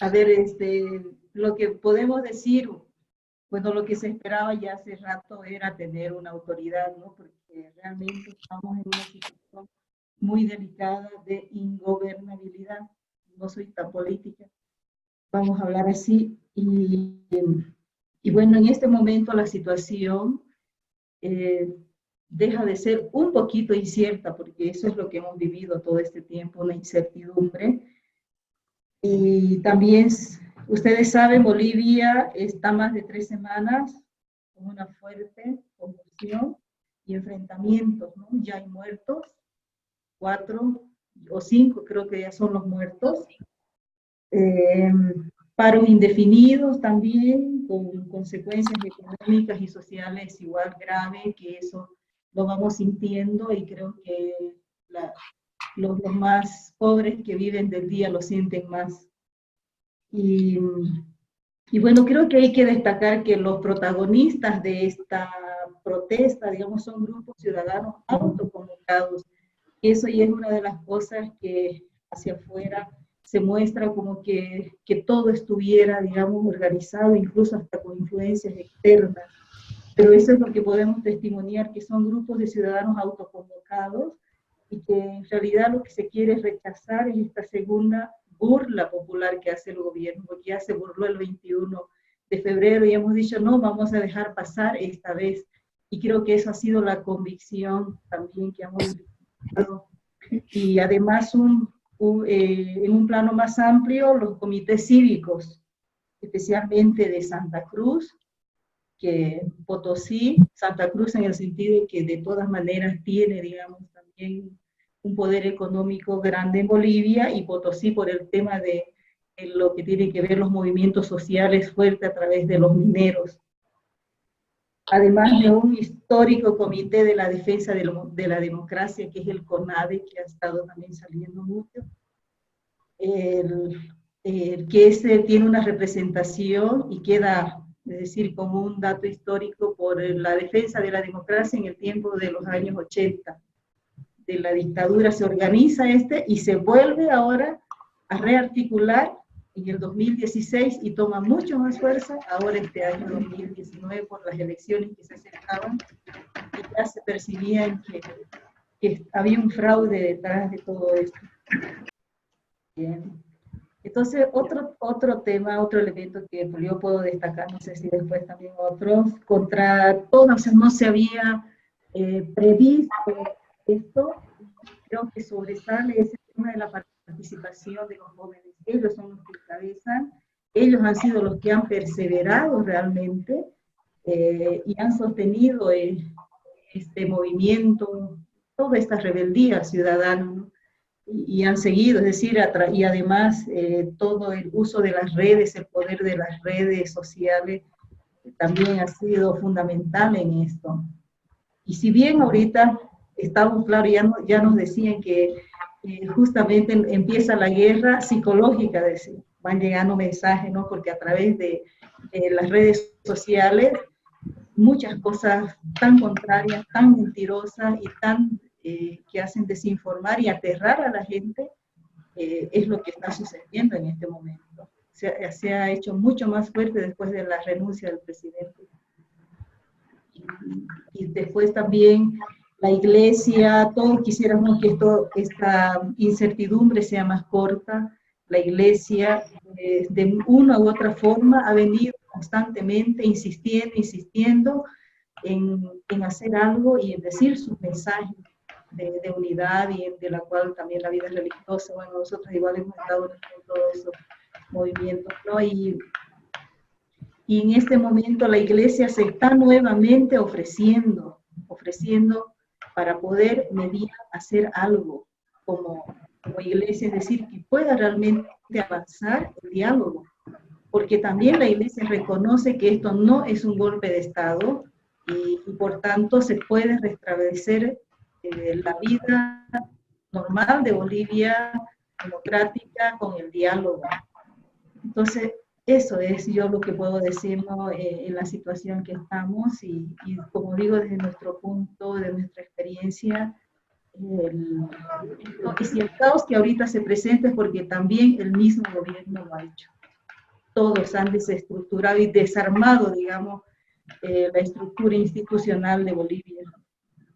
A ver, lo que podemos decir, bueno, lo que se esperaba ya hace rato era tener una autoridad, ¿no? Porque realmente estamos en una situación muy delicada de ingobernabilidad. No soy tan política, vamos a hablar así. Y bueno, en este momento la situación deja de ser un poquito incierta, porque eso es lo que hemos vivido todo este tiempo, una incertidumbre. Y también, ustedes saben, Bolivia está más de 3 semanas con una fuerte convulsión y enfrentamientos, ¿no? Ya hay muertos, 4 o 5 creo que ya son los muertos. Paros indefinidos también, con consecuencias económicas y sociales igual graves, que eso lo vamos sintiendo y creo que los más pobres que viven del día lo sienten más. Y, y bueno, creo que hay que destacar que los protagonistas de esta protesta, digamos, son grupos ciudadanos autoconvocados. Eso ya es una de las cosas que hacia afuera se muestra como que todo estuviera, digamos, organizado, incluso hasta con influencias externas. Pero eso es lo que podemos testimoniar, que son grupos de ciudadanos autoconvocados y que en realidad lo que se quiere es rechazar es esta segunda burla popular que hace el gobierno, porque ya se burló el 21 de febrero y hemos dicho, no, vamos a dejar pasar esta vez. Y creo que eso ha sido la convicción también que hemos visto. Y además, en un plano más amplio, los comités cívicos, especialmente de Santa Cruz, que Potosí, Santa Cruz en el sentido de que de todas maneras tiene, digamos, también un poder económico grande en Bolivia, y Potosí por el tema de lo que tiene que ver los movimientos sociales fuertes a través de los mineros. Además de un histórico comité de la defensa de la democracia, que es el CONADE, que ha estado también saliendo mucho, que tiene una representación y queda, es decir, como un dato histórico por la defensa de la democracia en el tiempo de los años 80. De la dictadura se organiza y se vuelve ahora a rearticular en el 2016 y toma mucho más fuerza ahora este año 2019 por las elecciones que se acercaban y ya se percibían que había un fraude detrás de todo esto. Bien. Entonces, otro tema, otro elemento que yo puedo destacar, no sé si después también otros, contra todo, o sea, no se había previsto esto, creo que sobresale ese tema de la participación de los jóvenes. Ellos son los que encabezan, ellos han sido los que han perseverado realmente y han sostenido este movimiento, toda esta rebeldía ciudadana, ¿no? Y han seguido, es decir, y además todo el uso de las redes, el poder de las redes sociales también ha sido fundamental en esto. Y si bien ahorita estamos, claro, ya nos decían que justamente empieza la guerra psicológica, van llegando mensajes, ¿no? Porque a través de las redes sociales, muchas cosas tan contrarias, tan mentirosas y tan que hacen desinformar y aterrar a la gente, es lo que está sucediendo en este momento. Se ha hecho mucho más fuerte después de la renuncia del presidente. Y después también la iglesia, todos quisiéramos que esta incertidumbre sea más corta. La iglesia, de una u otra forma, ha venido constantemente insistiendo en hacer algo y en decir sus mensajes de unidad y de la cual también la vida religiosa, bueno, nosotros igual hemos estado en todos esos movimientos, ¿no? Y en este momento la iglesia se está nuevamente ofreciendo para poder hacer algo como iglesia, es decir, que pueda realmente avanzar el diálogo, porque también la iglesia reconoce que esto no es un golpe de Estado y por tanto se puede restablecer la vida normal de Bolivia, democrática, con el diálogo. Entonces, eso es yo lo que puedo decir, ¿no? En la situación que estamos y como digo, desde nuestro punto, de nuestra experiencia, y si el caos que ahorita se presenta es porque también el mismo gobierno lo ha hecho. todos han desestructurado y desarmado, digamos, la estructura institucional de Bolivia,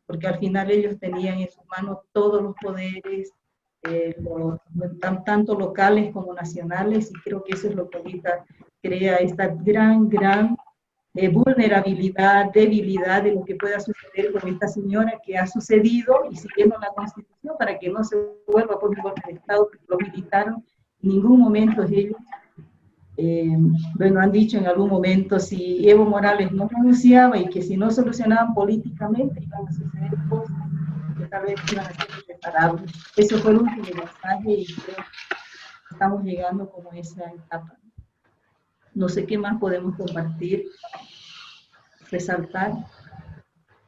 porque al final ellos tenían en sus manos todos los poderes, tanto locales como nacionales, y creo que eso es lo que ahorita crea esta gran vulnerabilidad, debilidad de lo que pueda suceder con esta señora que ha sucedido, y siguiendo la Constitución para que no se vuelva por un golpe de Estado, que lo militaron, en ningún momento ellos, bueno, han dicho en algún momento si Evo Morales no renunciaba y que si no solucionaban políticamente iban a suceder cosas que tal vez iban a ser irreparables. Eso fue el último mensaje y creo que estamos llegando como a esa etapa. No sé qué más podemos compartir, resaltar.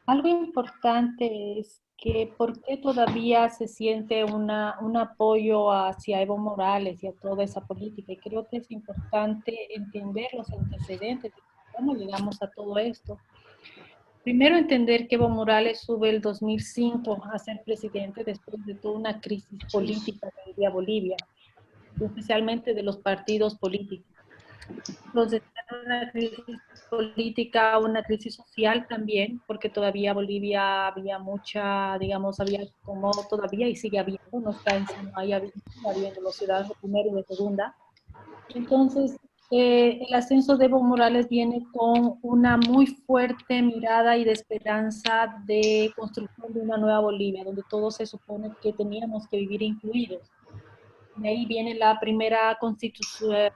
Algo importante es que por qué todavía se siente un apoyo hacia Evo Morales y a toda esa política. Y creo que es importante entender los antecedentes de cómo llegamos a todo esto. Primero, entender que Evo Morales sube el 2005 a ser presidente después de toda una crisis política que vivía Bolivia, especialmente de los partidos políticos. Entonces, una crisis política, una crisis social también, porque todavía Bolivia había mucha, digamos, había como todavía y sigue habiendo, no está no hay habiendo los ciudadanos de primera y de segunda. Entonces, el ascenso de Evo Morales viene con una muy fuerte mirada y de esperanza de construcción de una nueva Bolivia, donde todos se supone que teníamos que vivir incluidos. De ahí viene la primera constitución,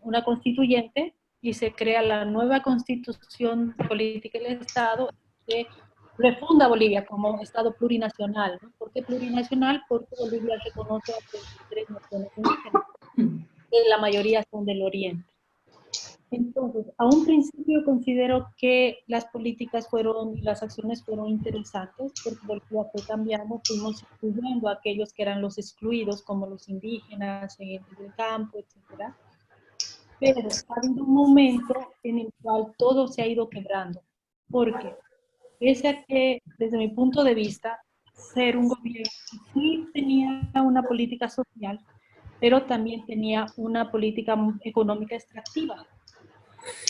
una constituyente, y se crea la nueva constitución política del Estado, que refunda Bolivia como Estado plurinacional, ¿no? ¿Por qué plurinacional? Porque Bolivia reconoce a 33 naciones indígenas, que la mayoría son del Oriente. Entonces, a un principio considero que las políticas fueron, las acciones fueron interesantes, porque Bolivia fue cambiando, fuimos incluyendo a aquellos que eran los excluidos, como los indígenas, en el campo, etc. Pero ha habido un momento en el cual todo se ha ido quebrando. ¿Por qué? Pese a que, desde mi punto de vista, ser un gobierno que sí tenía una política social, pero también tenía una política económica extractiva.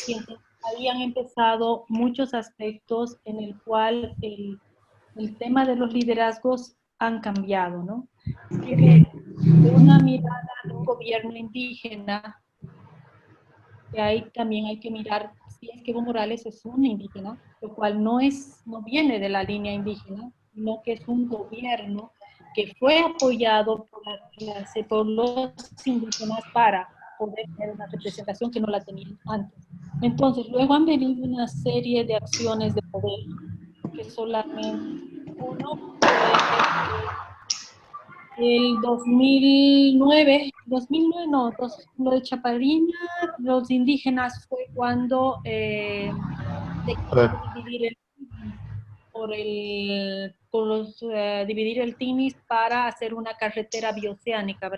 Y entonces habían empezado muchos aspectos en el cual el tema de los liderazgos han cambiado, ¿no? De una mirada de un gobierno indígena, que ahí también hay que mirar si es que Evo Morales es un indígena, lo cual no viene de la línea indígena, sino que es un gobierno que fue apoyado por los indígenas para poder tener una representación que no la tenían antes. Entonces, luego han venido una serie de acciones de poder que solamente uno fue el 2009 no, lo de Chaparina, los indígenas fue cuando se quiso dividir el dividir el Tinis para hacer una carretera bioceánica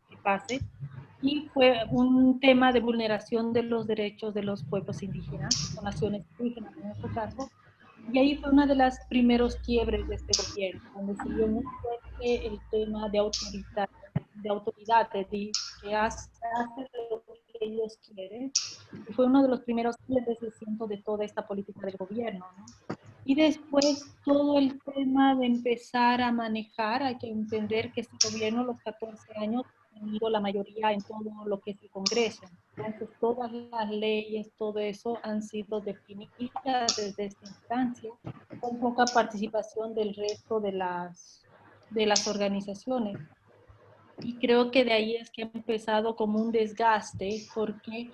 que pase, y fue un tema de vulneración de los derechos de los pueblos indígenas, o naciones indígenas en este caso, y ahí fue uno de los primeros quiebres de este gobierno, donde se vio muy fuerte el tema de autoridad, que hace lo que ellos quieren, y fue uno de los primeros quiebres, siento, de toda esta política del gobierno, ¿no? Y después todo el tema de empezar a manejar, hay que entender que este gobierno, los 14 años, ha tenido la mayoría en todo lo que es el Congreso. Entonces, todas las leyes, todo eso han sido definidas desde esta instancia, con poca participación del resto de las organizaciones. Y creo que de ahí es que ha empezado como un desgaste, porque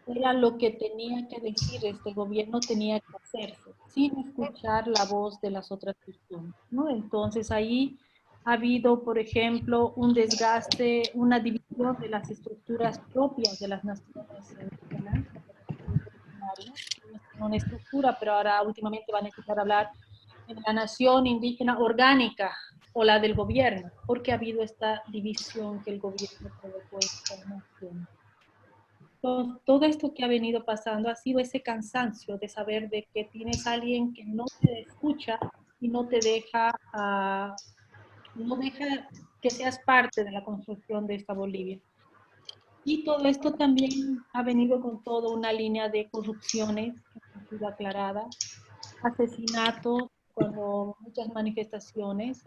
era lo que tenía que decir este gobierno, tenía que hacerse, sin escuchar la voz de las otras personas, ¿no? Entonces ahí ha habido, por ejemplo, un desgaste, una división de las estructuras propias de las naciones indígenas, una estructura, pero ahora últimamente van a empezar a hablar de la nación indígena orgánica o la del gobierno, porque ha habido esta división que el gobierno provocó en esta nación. Todo esto que ha venido pasando ha sido ese cansancio de saber de que tienes a alguien que no te escucha y no te deja, no deja que seas parte de la construcción de esta Bolivia. Y todo esto también ha venido con toda una línea de corrupciones que han sido aclaradas, asesinatos, cuando muchas manifestaciones,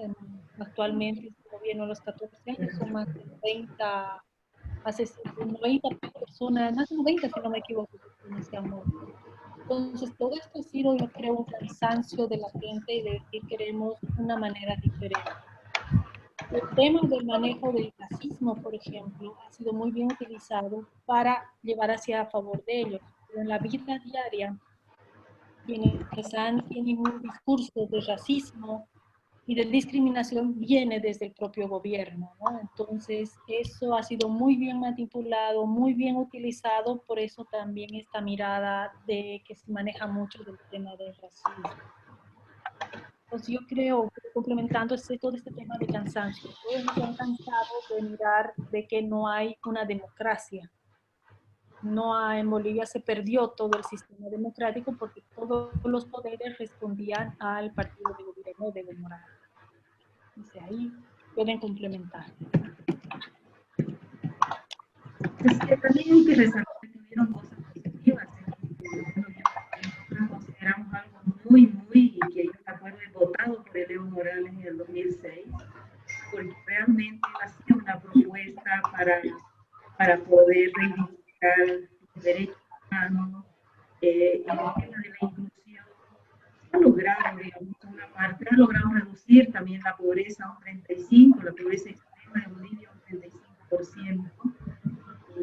actualmente el gobierno de los 14 años son más de 90 personas, más de 90 si no me equivoco, personas que han muerto. Entonces, todo esto ha sido, yo creo, un cansancio de la gente y de decir queremos una manera diferente. El tema del manejo del racismo, por ejemplo, ha sido muy bien utilizado para llevar hacia a favor de ellos. Pero en la vida diaria, quienes tienen un discurso de racismo y de discriminación viene desde el propio gobierno, ¿no? Entonces, eso ha sido muy bien manipulado, muy bien utilizado, por eso también esta mirada de que se maneja mucho del tema del racismo. Pues yo creo, complementando todo este tema de cansancio, todos nos han cansado de mirar de que no hay una democracia. No hay, en Bolivia se perdió todo el sistema democrático porque todos los poderes respondían al partido de gobierno de Evo Morales. Dice, ahí pueden complementar. Es que también hay que resaltar que hubieron cosas positivas. Nosotros consideramos algo muy, que yo me acuerdo he votado por el Evo Morales en el 2006, porque realmente ha sido una propuesta para poder reivindicar los derechos humanos, el tema de la inclusión. Ha logrado, digamos, una parte, ha logrado reducir también la pobreza a un 35%, la pobreza extrema de Bolivia un 35%,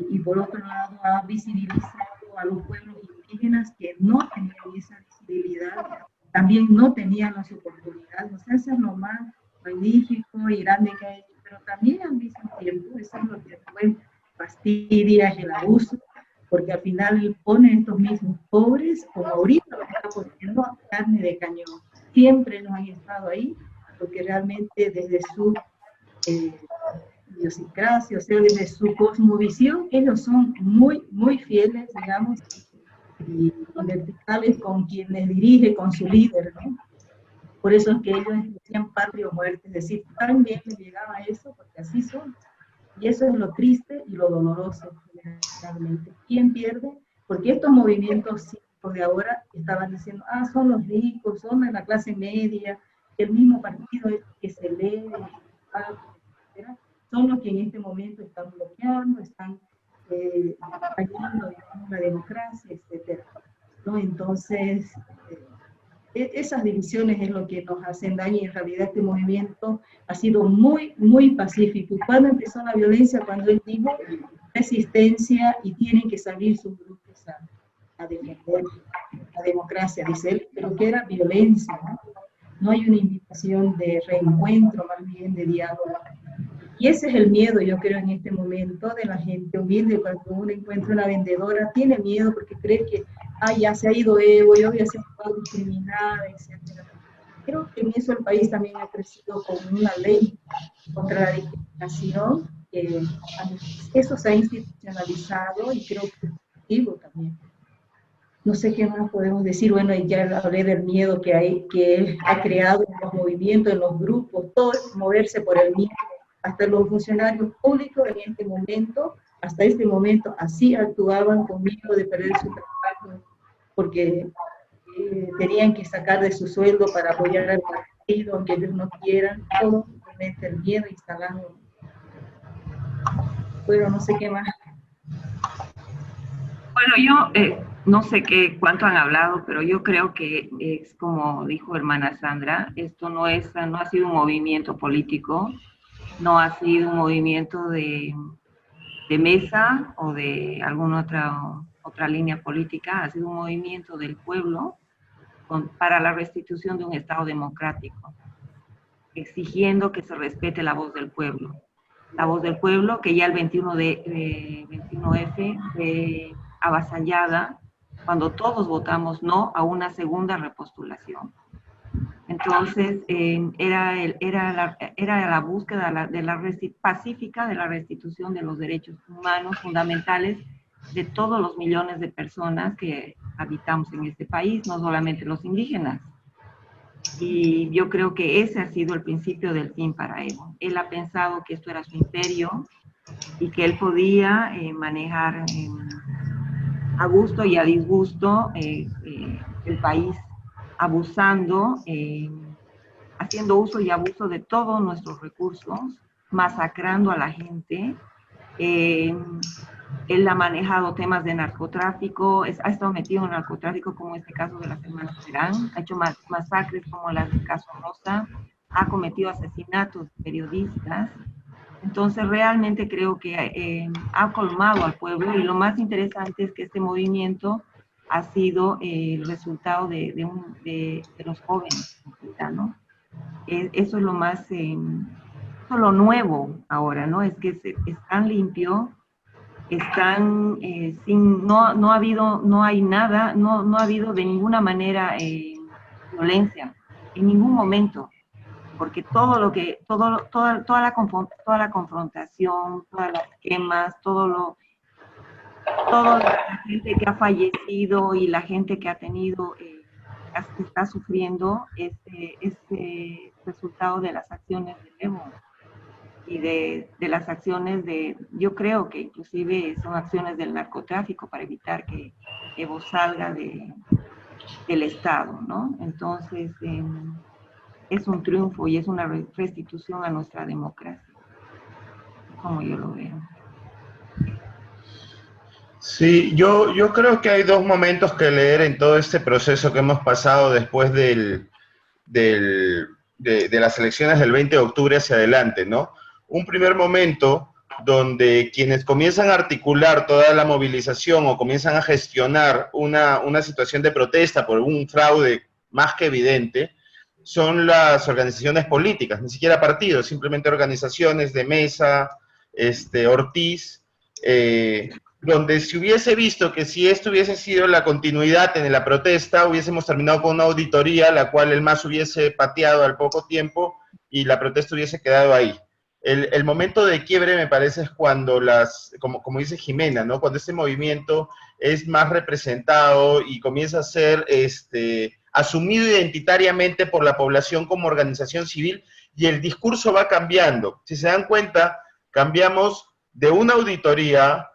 y por otro lado ha visibilizado a los pueblos indígenas que no tenían esa visibilidad, también no tenían las oportunidades. O sea, eso es lo más magnífico y grande que ha hecho, pero también al mismo tiempo, eso es lo que después fastidia, es el abuso, porque al final ponen estos mismos pobres, como ahorita lo está poniendo, carne de cañón. Siempre nos han estado ahí, porque realmente desde su idiosincrasia, o sea, desde su cosmovisión, ellos son muy fieles, digamos, y verticales con quien les dirige, con su líder, ¿no? Por eso es que ellos decían patria o muerte, es decir, también les llegaba a eso, porque así son. Y eso es lo triste y lo doloroso, generalmente. ¿Quién pierde? Porque estos movimientos cívicos de ahora estaban diciendo, son los ricos, son de la clase media, el mismo partido que se lee, etc., son los que en este momento están bloqueando, están fallando, digamos, la democracia, etc., ¿no? Entonces, esas divisiones es lo que nos hacen daño, y en realidad este movimiento ha sido muy pacífico. ¿Y cuándo empezó la violencia? Cuando él dijo resistencia y tienen que salir sus grupos a defender la democracia, dice él, pero que era violencia, ¿no? No hay una invitación de reencuentro, más bien de diálogo. Y ese es el miedo, yo creo, en este momento de la gente humilde. Cuando uno encuentra una vendedora, tiene miedo porque cree que ya se ha ido Evo, yo voy a ser discriminada, etc. Creo que en eso el país también ha crecido con una ley contra la discriminación. Eso se ha institucionalizado y creo que es positivo también. No sé qué más podemos decir. Bueno, ya hablé del miedo que ha creado en los movimientos, en los grupos, todo es moverse por el miedo. Hasta los funcionarios públicos en este momento, hasta este momento, así actuaban con miedo de perder su trabajo, porque tenían que sacar de su sueldo para apoyar al partido, aunque ellos no quieran, todo simplemente el miedo instalado. Bueno, no sé qué más. Bueno, yo no sé cuánto han hablado, pero yo creo que es como dijo hermana Sandra, esto no ha sido un movimiento político, no ha sido un movimiento de mesa o de alguna otra línea política, ha sido un movimiento del pueblo para la restitución de un Estado democrático, exigiendo que se respete la voz del pueblo. La voz del pueblo, que ya el 21F fue avasallada cuando todos votamos no a una segunda repostulación. Entonces, era la búsqueda pacífica de la restitución de los derechos humanos fundamentales de todos los millones de personas que habitamos en este país, no solamente los indígenas. Y yo creo que ese ha sido el principio del fin para Evo. Él ha pensado que esto era su imperio, y que él podía manejar a gusto y a disgusto el país, abusando, haciendo uso y abuso de todos nuestros recursos, masacrando a la gente. Él ha manejado temas de narcotráfico, ha estado metido en narcotráfico, como este caso de las hermanas Terán, ha hecho masacres como las del caso Rosa, ha cometido asesinatos de periodistas. Entonces realmente creo que ha colmado al pueblo, y lo más interesante es que este movimiento ha sido el resultado de los jóvenes, ¿no? Eso es lo más, eso es lo nuevo ahora, ¿no? Es que es tan limpio, están no ha habido de ninguna manera violencia, en ningún momento, porque toda la confrontación, todas las quemas, toda la gente que ha fallecido y la gente que ha tenido, está sufriendo este resultado de las acciones de Evo y de las acciones yo creo que inclusive son acciones del narcotráfico para evitar que Evo salga del Estado, ¿no? Entonces, es un triunfo y es una restitución a nuestra democracia, como yo lo veo. Sí, yo creo que hay dos momentos que leer en todo este proceso que hemos pasado después de las elecciones del 20 de octubre hacia adelante, ¿no? Un primer momento donde quienes comienzan a articular toda la movilización o comienzan a gestionar una situación de protesta por un fraude más que evidente, son las organizaciones políticas, ni siquiera partidos, simplemente organizaciones de Mesa, Ortiz, donde se hubiese visto que si esto hubiese sido la continuidad en la protesta, hubiésemos terminado con una auditoría, la cual el MAS hubiese pateado al poco tiempo y la protesta hubiese quedado ahí. El momento de quiebre, me parece, es cuando como dice Jimena, ¿no? Cuando este movimiento es más representado y comienza a ser asumido identitariamente por la población como organización civil, y el discurso va cambiando. Si se dan cuenta, cambiamos de una auditoría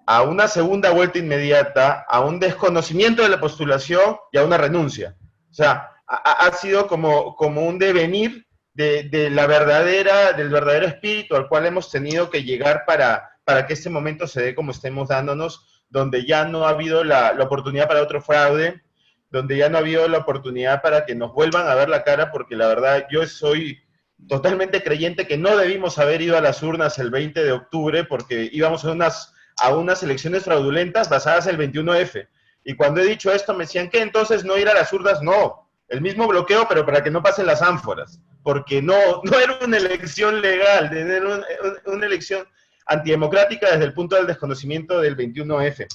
a una segunda vuelta inmediata, a un desconocimiento de la postulación y a una renuncia. O sea, ha sido como un devenir del verdadero espíritu al cual hemos tenido que llegar para que este momento se dé como estemos dándonos, donde ya no ha habido la oportunidad para otro fraude, donde ya no ha habido la oportunidad para que nos vuelvan a ver la cara, porque la verdad yo soy totalmente creyente que no debimos haber ido a las urnas el 20 de octubre porque íbamos a unas elecciones fraudulentas basadas en el 21F. Y cuando he dicho esto me decían, ¿qué? Entonces no ir a las urnas. No, el mismo bloqueo, pero para que no pasen las ánforas, porque no era una elección legal, era una elección antidemocrática desde el punto del desconocimiento del 21F.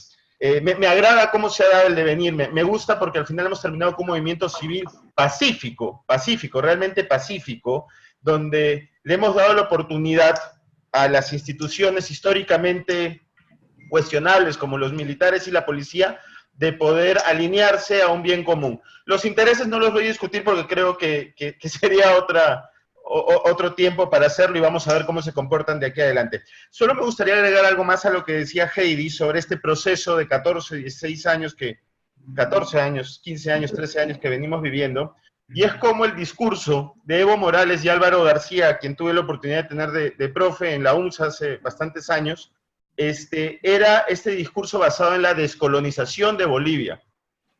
Me agrada cómo se ha dado el devenir, me gusta porque al final hemos terminado con un movimiento civil pacífico, realmente pacífico, donde le hemos dado la oportunidad a las instituciones históricamente cuestionables como los militares y la policía de poder alinearse a un bien común. Los intereses no los voy a discutir porque creo que sería otro tiempo para hacerlo y vamos a ver cómo se comportan de aquí adelante. Solo me gustaría agregar algo más a lo que decía Heidi sobre este proceso de 14, 16 años, 14 años, 15 años, 13 años que venimos viviendo, y es como el discurso de Evo Morales y Álvaro García, a quien tuve la oportunidad de tener de profe en la UNSA hace bastantes años, era este discurso basado en la descolonización de Bolivia.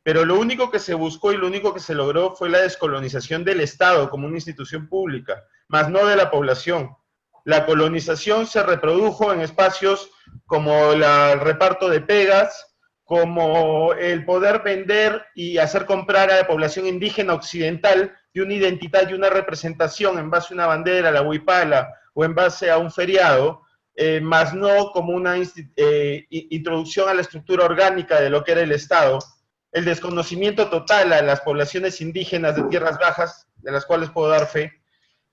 Pero lo único que se buscó y lo único que se logró fue la descolonización del Estado como una institución pública, más no de la población. La colonización se reprodujo en espacios como el reparto de pegas, como el poder vender y hacer comprar a la población indígena occidental de una identidad y una representación en base a una bandera, la huipala, o en base a un feriado, más no como una introducción a la estructura orgánica de lo que era el Estado. El desconocimiento total a las poblaciones indígenas de tierras bajas, de las cuales puedo dar fe,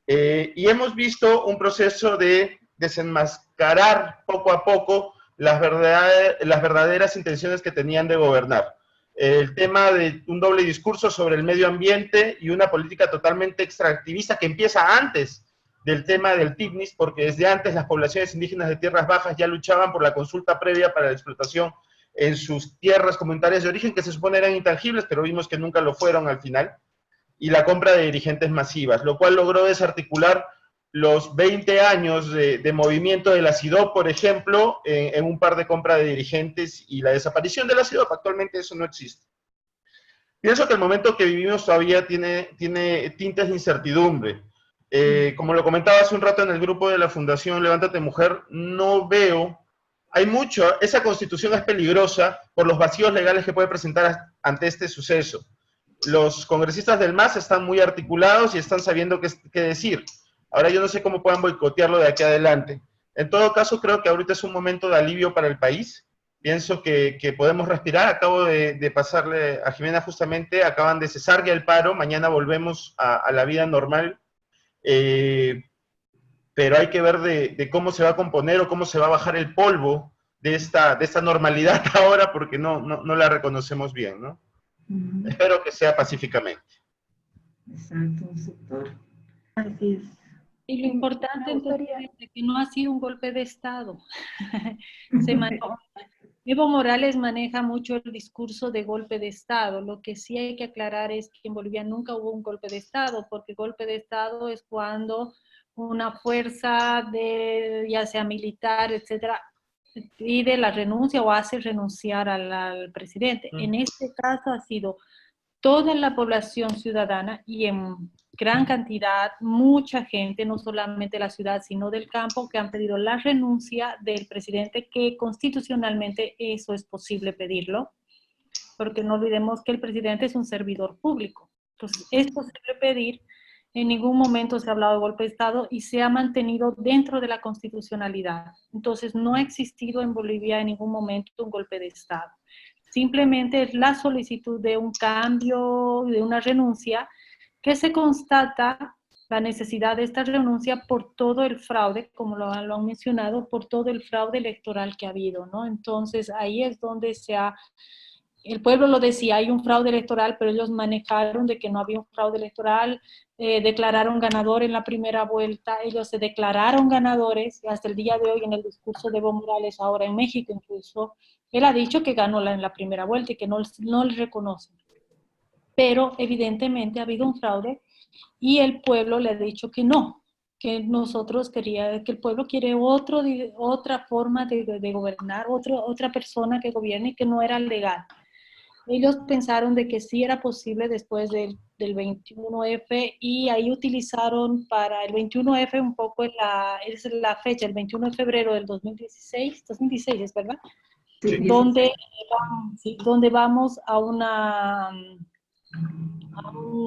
y hemos visto un proceso de desenmascarar poco a poco las verdaderas intenciones que tenían de gobernar. El tema de un doble discurso sobre el medio ambiente y una política totalmente extractivista que empieza antes del tema del TICNIS, porque desde antes las poblaciones indígenas de tierras bajas ya luchaban por la consulta previa para la explotación en sus tierras comunitarias de origen, que se supone eran intangibles, pero vimos que nunca lo fueron al final, y la compra de dirigentes masivas, lo cual logró desarticular los 20 años de movimiento de la CIDOP, por ejemplo, en un par de compra de dirigentes y la desaparición de la CIDOP. Actualmente eso no existe. Pienso que el momento que vivimos todavía tiene tintes de incertidumbre. Como lo comentaba hace un rato en el grupo de la Fundación Levántate Mujer, no veo, hay mucho, esa constitución es peligrosa por los vacíos legales que puede presentar ante este suceso. Los congresistas del MAS están muy articulados y están sabiendo qué decir. Ahora yo no sé cómo puedan boicotearlo de aquí adelante. En todo caso, creo que ahorita es un momento de alivio para el país. Pienso que podemos respirar. Acabo de pasarle a Jimena justamente, acaban de cesar ya el paro, mañana volvemos a la vida normal. Pero hay que ver de cómo se va a componer o cómo se va a bajar el polvo de esta normalidad ahora, porque no la reconocemos bien, ¿no? Espero que sea pacíficamente. Exacto, un sector. Así es. Y lo importante entonces es que no ha sido un golpe de Estado. Evo Morales maneja mucho el discurso de golpe de Estado. Lo que sí hay que aclarar es que en Bolivia nunca hubo un golpe de Estado, porque golpe de Estado es cuando una fuerza, ya sea militar, etcétera, pide la renuncia o hace renunciar al presidente. En este caso ha sido toda la población ciudadana y en gran cantidad, mucha gente, no solamente de la ciudad, sino del campo, que han pedido la renuncia del presidente, que constitucionalmente eso es posible pedirlo, porque no olvidemos que el presidente es un servidor público. Entonces, es posible pedir, en ningún momento se ha hablado de golpe de Estado y se ha mantenido dentro de la constitucionalidad. Entonces, no ha existido en Bolivia en ningún momento un golpe de Estado. Simplemente es la solicitud de un cambio, de una renuncia, que se constata la necesidad de esta renuncia por todo el fraude, como lo han mencionado, por todo el fraude electoral que ha habido, ¿no? Entonces, ahí es donde el pueblo lo decía, hay un fraude electoral, pero ellos manejaron de que no había un fraude electoral, declararon ganador en la primera vuelta, ellos se declararon ganadores, y hasta el día de hoy en el discurso de Evo Morales, ahora en México incluso, él ha dicho que ganó en la primera vuelta y que no le reconocen. Pero evidentemente ha habido un fraude y el pueblo le ha dicho que no, que el pueblo quiere otra forma de gobernar, otra persona que gobierne y que no era legal. Ellos pensaron de que sí era posible después del 21F y ahí utilizaron para el 21F un poco es la fecha, el 21 de febrero del 2016 es verdad, Sí, donde vamos a un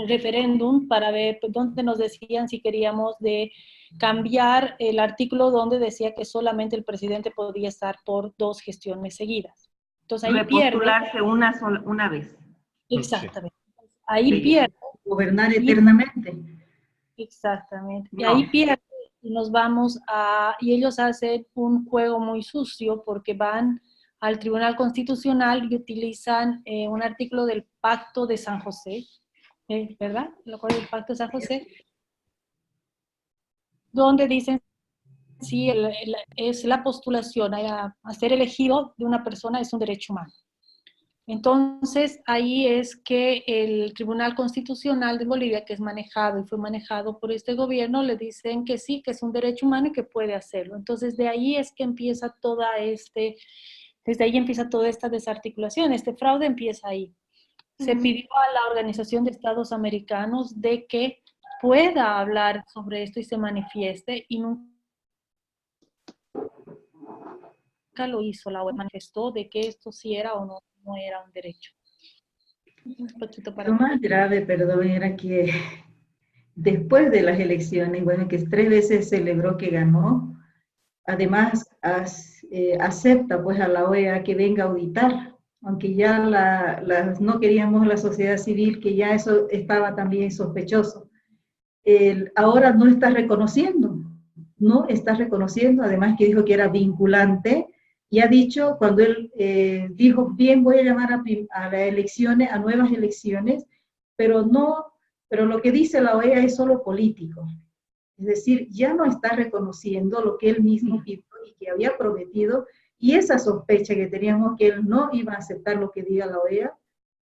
referéndum para ver dónde nos decían si queríamos de cambiar el artículo donde decía que solamente el presidente podía estar por 2 gestiones seguidas. Entonces ahí repostularse una vez. Exactamente. Ahí pierde. Gobernar eternamente. Exactamente. Y ahí pierde y nos vamos y ellos hacen un juego muy sucio porque van al Tribunal Constitucional y utilizan un artículo del Pacto de San José, ¿verdad? Lo cual es el Pacto de San José, donde dicen si es la postulación a ser elegido de una persona es un derecho humano. Entonces, ahí es que el Tribunal Constitucional de Bolivia, que es manejado y fue manejado por este gobierno, le dicen que sí, que es un derecho humano y que puede hacerlo. Entonces, de ahí es que empieza desde ahí empieza toda esta desarticulación, este fraude empieza ahí. Se pidió a la Organización de Estados Americanos de que pueda hablar sobre esto y se manifieste, y nunca lo hizo. La OEA manifestó de que esto sí era o no era un derecho. Lo más grave, perdón, era que después de las elecciones, bueno, que 3 veces celebró que ganó, además acepta pues a la OEA que venga a auditar, aunque ya no queríamos la sociedad civil, que ya eso estaba también sospechoso. Ahora no está reconociendo, además que dijo que era vinculante, y ha dicho, cuando él dijo, bien, voy a llamar a las elecciones, a nuevas elecciones, pero lo que dice la OEA es solo político. Es decir, ya no está reconociendo lo que él mismo pidió y que había prometido, y esa sospecha que teníamos que él no iba a aceptar lo que diga la OEA,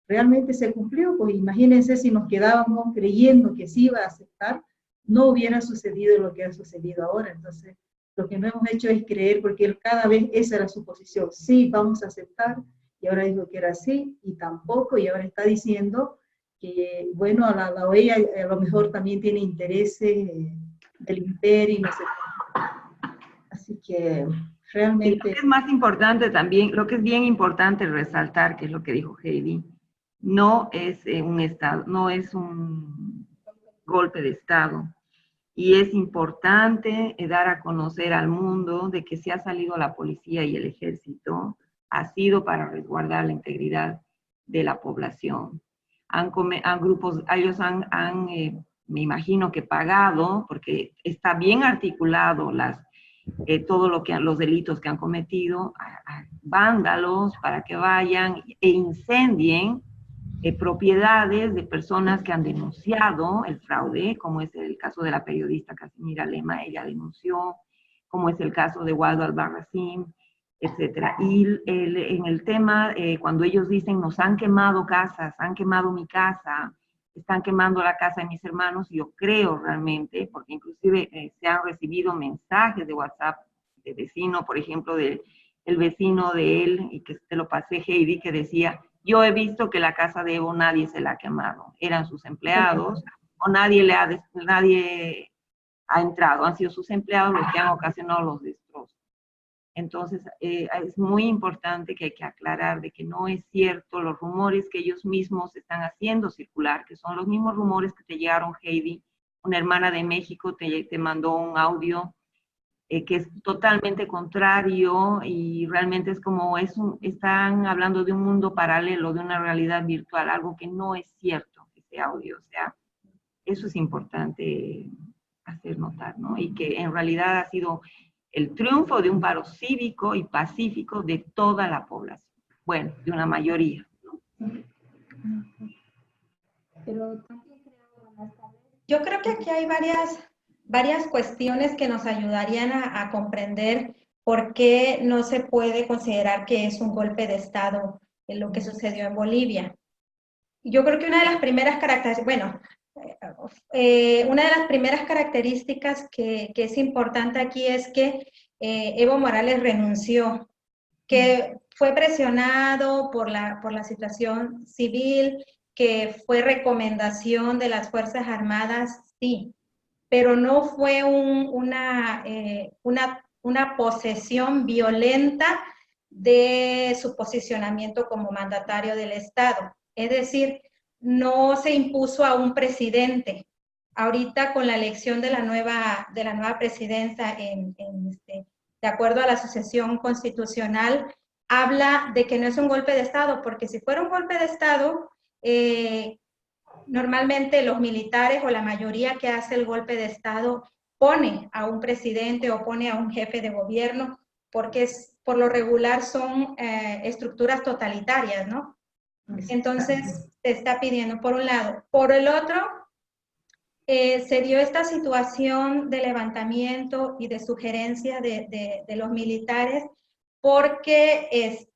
realmente se cumplió. Pues imagínense si nos quedábamos creyendo que sí iba a aceptar, no hubiera sucedido lo que ha sucedido ahora. Entonces, lo que no hemos hecho es creer, porque él cada vez esa era su posición, sí, vamos a aceptar, y ahora dijo que era sí, y tampoco, y ahora está diciendo que, bueno, la OEA a lo mejor también tiene intereses del imperio y no sé qué. Así que realmente... Lo que es más importante también, lo que es bien importante resaltar, que es lo que dijo Heidi, no es un Estado, no es un golpe de Estado. Y es importante dar a conocer al mundo de que si ha salido la policía y el ejército, ha sido para resguardar la integridad de la población. Ellos han me imagino que pagado, porque está bien articulado todo lo que los delitos que han cometido, a vándalos para que vayan e incendien propiedades de personas que han denunciado el fraude, como es el caso de la periodista Casimira Lema, ella denunció, como es el caso de Waldo Albarracín, etc. Y en el tema, cuando ellos dicen, nos han quemado casas, han quemado mi casa, están quemando la casa de mis hermanos, yo creo realmente, porque inclusive se han recibido mensajes de WhatsApp de vecino, por ejemplo, el vecino de él, y que te lo pasé, Heidi, que decía, yo he visto que la casa de Evo nadie se la ha quemado, eran sus empleados, o nadie ha entrado, han sido sus empleados los que han ocasionado los destrozos. Entonces, es muy importante que hay que aclarar de que no es cierto los rumores que ellos mismos están haciendo circular, que son los mismos rumores que te llegaron, Heidi. Una hermana de México te mandó un audio que es totalmente contrario y realmente es como, están hablando de un mundo paralelo, de una realidad virtual, algo que no es cierto, ese audio. O sea, eso es importante hacer notar, ¿no? Y que en realidad ha sido el triunfo de un paro cívico y pacífico de toda la población. Bueno, de una mayoría, ¿no? Yo creo que aquí hay varias cuestiones que nos ayudarían a comprender por qué no se puede considerar que es un golpe de Estado en lo que sucedió en Bolivia. Yo creo que una de las primeras características que es importante aquí es que Evo Morales renunció, que fue presionado por la situación civil, que fue recomendación de las Fuerzas Armadas, sí, pero no fue una posesión violenta de su posicionamiento como mandatario del Estado. Es decir, no se impuso a un presidente. Ahorita con la elección de la nueva presidenta, de acuerdo a la sucesión constitucional, habla de que no es un golpe de Estado, porque si fuera un golpe de Estado, normalmente los militares o la mayoría que hace el golpe de Estado pone a un presidente o pone a un jefe de gobierno, porque por lo regular son estructuras totalitarias, ¿no? Entonces, se está pidiendo por un lado. Por el otro, se dio esta situación de levantamiento y de sugerencia de los militares porque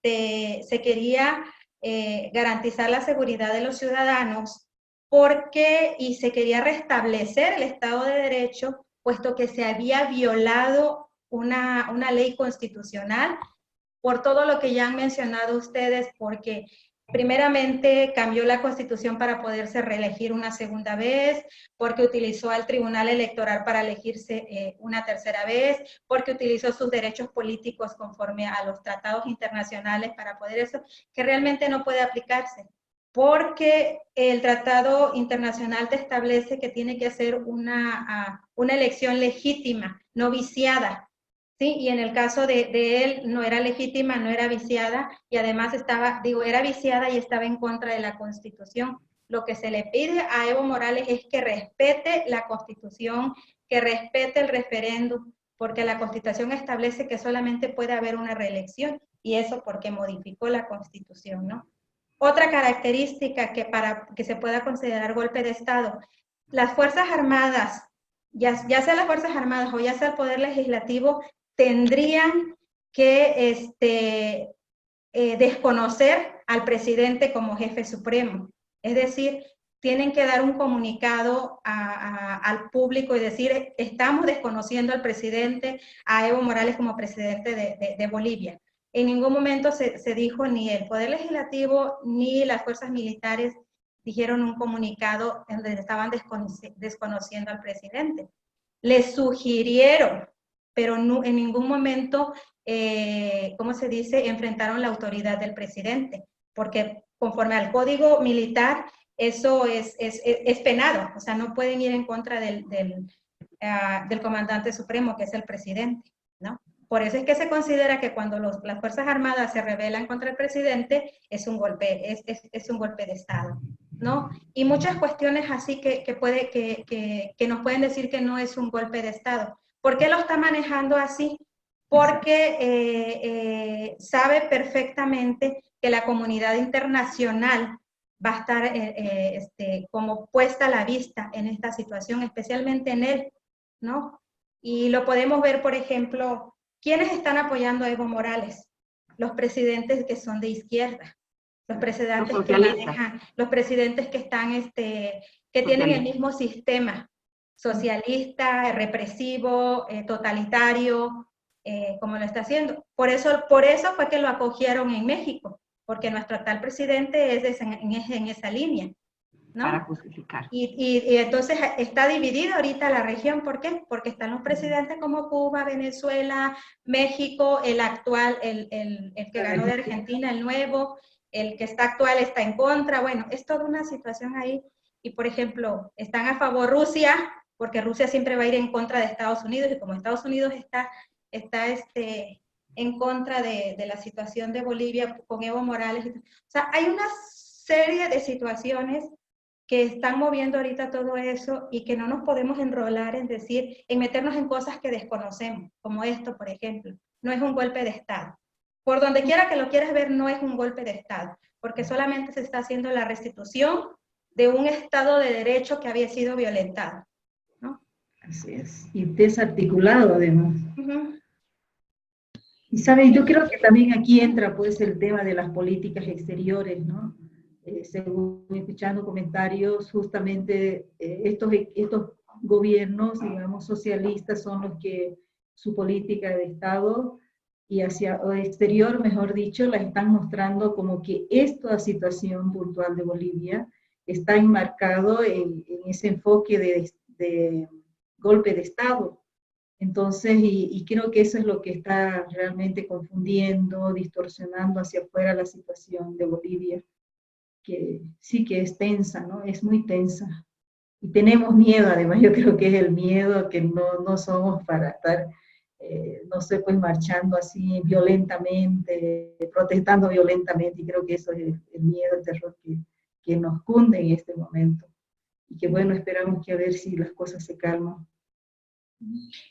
se quería garantizar la seguridad de los ciudadanos y se quería restablecer el Estado de Derecho, puesto que se había violado una ley constitucional por todo lo que ya han mencionado ustedes, porque primeramente cambió la Constitución para poderse reelegir una segunda vez, porque utilizó al Tribunal Electoral para elegirse una tercera vez, porque utilizó sus derechos políticos conforme a los tratados internacionales para poder eso, que realmente no puede aplicarse, porque el tratado internacional te establece que tiene que hacer una elección legítima, no viciada. Sí, y en el caso de él no era legítima, no era viciada, y además era viciada y estaba en contra de la Constitución. Lo que se le pide a Evo Morales es que respete la Constitución, que respete el referéndum, porque la Constitución establece que solamente puede haber una reelección, y eso porque modificó la Constitución, ¿no? Otra característica que para que se pueda considerar golpe de Estado, las Fuerzas Armadas ya sea las Fuerzas Armadas o ya sea el Poder Legislativo, tendrían que desconocer al presidente como jefe supremo. Es decir, tienen que dar un comunicado al público y decir, estamos desconociendo al presidente, a Evo Morales como presidente de Bolivia. En ningún momento se dijo, ni el Poder Legislativo ni las fuerzas militares dijeron un comunicado en donde estaban desconociendo al presidente. Le sugirieron, pero no, en ningún momento, ¿cómo se dice?, enfrentaron la autoridad del presidente, porque conforme al código militar, eso es penado, o sea, no pueden ir en contra del comandante supremo, que es el presidente, ¿no? Por eso es que se considera que cuando las Fuerzas Armadas se rebelan contra el presidente, es un golpe de Estado, ¿no? Y muchas cuestiones así que nos pueden decir que no es un golpe de Estado. ¿Por qué lo está manejando así? Porque sabe perfectamente que la comunidad internacional va a estar como puesta a la vista en esta situación, especialmente en él, ¿no? Y lo podemos ver, por ejemplo, ¿quiénes están apoyando a Evo Morales? Los presidentes que son de izquierda, los presidentes que manejan, los presidentes que están, que tienen el mismo sistema socialista, represivo, totalitario, como lo está haciendo. Por eso fue que lo acogieron en México, porque nuestro actual presidente es en esa línea, ¿no? Para justificar. Y entonces está dividida ahorita la región. ¿Por qué? Porque están los presidentes como Cuba, Venezuela, México, el actual, el que ganó de Argentina, el nuevo, el que está actual está en contra. Bueno, es toda una situación ahí. Y por ejemplo, están a favor Rusia, porque Rusia siempre va a ir en contra de Estados Unidos, y como Estados Unidos está en contra de la situación de Bolivia con Evo Morales. O sea, hay una serie de situaciones que están moviendo ahorita todo eso y que no nos podemos enrolar en meternos en cosas que desconocemos, como esto, por ejemplo. No es un golpe de Estado. Por donde quiera que lo quieras ver, no es un golpe de Estado, porque solamente se está haciendo la restitución de un Estado de Derecho que había sido violentado, ¿no? Así es, y desarticulado además. Y sabes, yo creo que también aquí entra pues el tema de las políticas exteriores, ¿no? Según escuchando comentarios, justamente estos gobiernos, digamos, socialistas son los que su política de Estado y hacia el exterior, mejor dicho, la están mostrando como que esta situación puntual de Bolivia está enmarcado en ese enfoque de golpe de Estado. Entonces, y creo que eso es lo que está realmente confundiendo, distorsionando hacia afuera la situación de Bolivia, que sí que es tensa, ¿no? Es muy tensa. Y tenemos miedo, además, yo creo que es el miedo que no somos para estar, no sé, pues marchando así violentamente, protestando violentamente, y creo que eso es el miedo, el terror que nos cunde en este momento. Y que bueno, esperamos que a ver si las cosas se calman.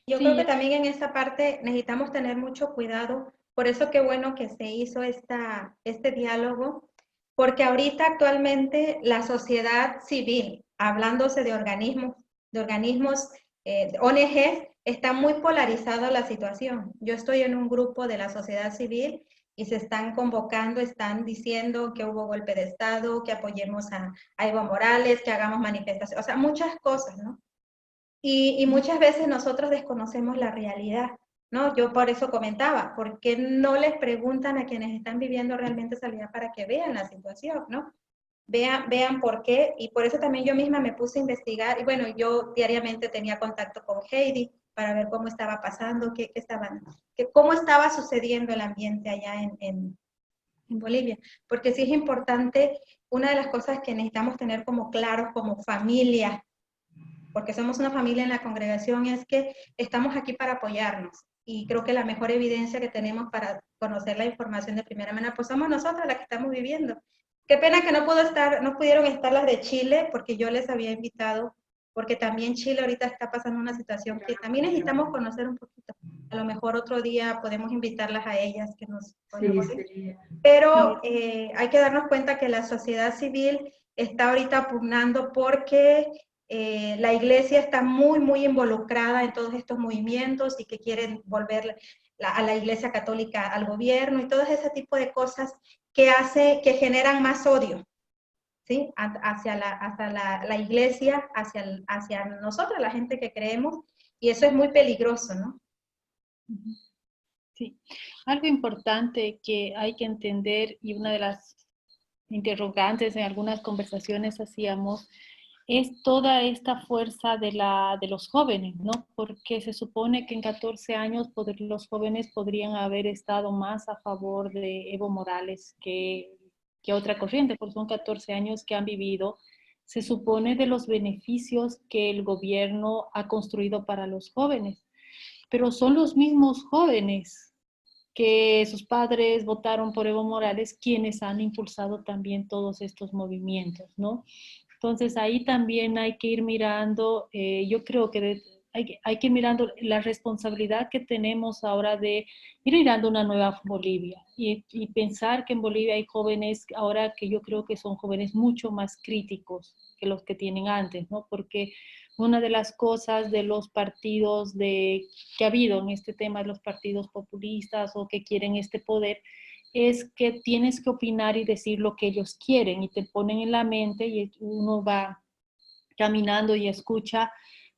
Yo creo que también en esta parte necesitamos tener mucho cuidado, por eso qué bueno que se hizo este diálogo, porque ahorita actualmente la sociedad civil, hablándose de organismos, ONG, está muy polarizada la situación. Yo estoy en un grupo de la sociedad civil y se están convocando, están diciendo que hubo golpe de Estado, que apoyemos a Evo Morales, que hagamos manifestaciones, o sea, muchas cosas, ¿no? Y muchas veces nosotros desconocemos la realidad, ¿no? Yo por eso comentaba, ¿por qué no les preguntan a quienes están viviendo realmente esa realidad para que vean la situación, ¿no? Vean por qué, y por eso también yo misma me puse a investigar, y bueno, yo diariamente tenía contacto con Heidi para ver cómo estaba pasando, cómo estaba sucediendo el ambiente allá en Bolivia, porque sí es importante, una de las cosas que necesitamos tener como claros como familia, porque somos una familia en la congregación, es que estamos aquí para apoyarnos. Y creo que la mejor evidencia que tenemos para conocer la información de primera mano, pues somos nosotras las que estamos viviendo. Qué pena que no pudieron estar las de Chile, porque yo les había invitado, porque también Chile ahorita está pasando una situación que también necesitamos conocer un poquito. A lo mejor otro día podemos invitarlas a ellas que nos Sí. Pero hay que darnos cuenta que la sociedad civil está ahorita pugnando porque la iglesia está muy, muy involucrada en todos estos movimientos y que quieren volver a la iglesia católica al gobierno y todo ese tipo de cosas que generan más odio, ¿sí? Hacia la iglesia, hacia nosotros, la gente que creemos, y eso es muy peligroso, ¿no? Sí, algo importante que hay que entender, y una de las interrogantes en algunas conversaciones hacíamos, es toda esta fuerza de los jóvenes, ¿no? Porque se supone que en 14 años los jóvenes podrían haber estado más a favor de Evo Morales que otra corriente, porque son 14 años que han vivido, se supone, de los beneficios que el gobierno ha construido para los jóvenes. Pero son los mismos jóvenes que sus padres votaron por Evo Morales quienes han impulsado también todos estos movimientos, ¿no? Entonces ahí también hay que ir mirando, yo creo que hay que ir mirando la responsabilidad que tenemos ahora de ir mirando una nueva Bolivia y pensar que en Bolivia hay jóvenes ahora que yo creo que son jóvenes mucho más críticos que los que tienen antes, ¿no? Porque una de las cosas de los partidos que ha habido en este tema de los partidos populistas o que quieren este poder es que tienes que opinar y decir lo que ellos quieren y te ponen en la mente y uno va caminando y escucha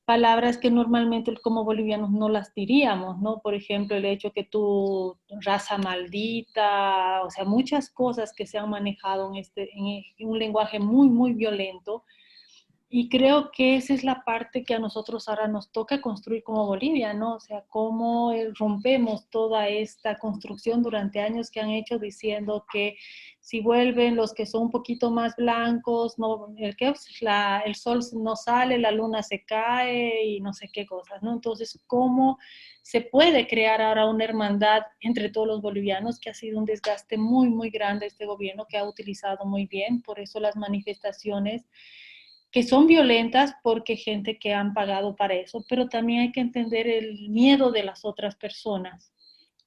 palabras que normalmente como bolivianos no las diríamos, ¿no? Por ejemplo, el hecho que tú, raza maldita, o sea, muchas cosas que se han manejado en un lenguaje muy, muy violento. Y creo que esa es la parte que a nosotros ahora nos toca construir como Bolivia, ¿no? O sea, cómo rompemos toda esta construcción durante años que han hecho diciendo que si vuelven los que son un poquito más blancos, no, el sol no sale, la luna se cae y no sé qué cosas, ¿no? Entonces, ¿cómo se puede crear ahora una hermandad entre todos los bolivianos, que ha sido un desgaste muy, muy grande este gobierno que ha utilizado muy bien? Por eso las manifestaciones que son violentas porque gente que han pagado para eso, pero también hay que entender el miedo de las otras personas,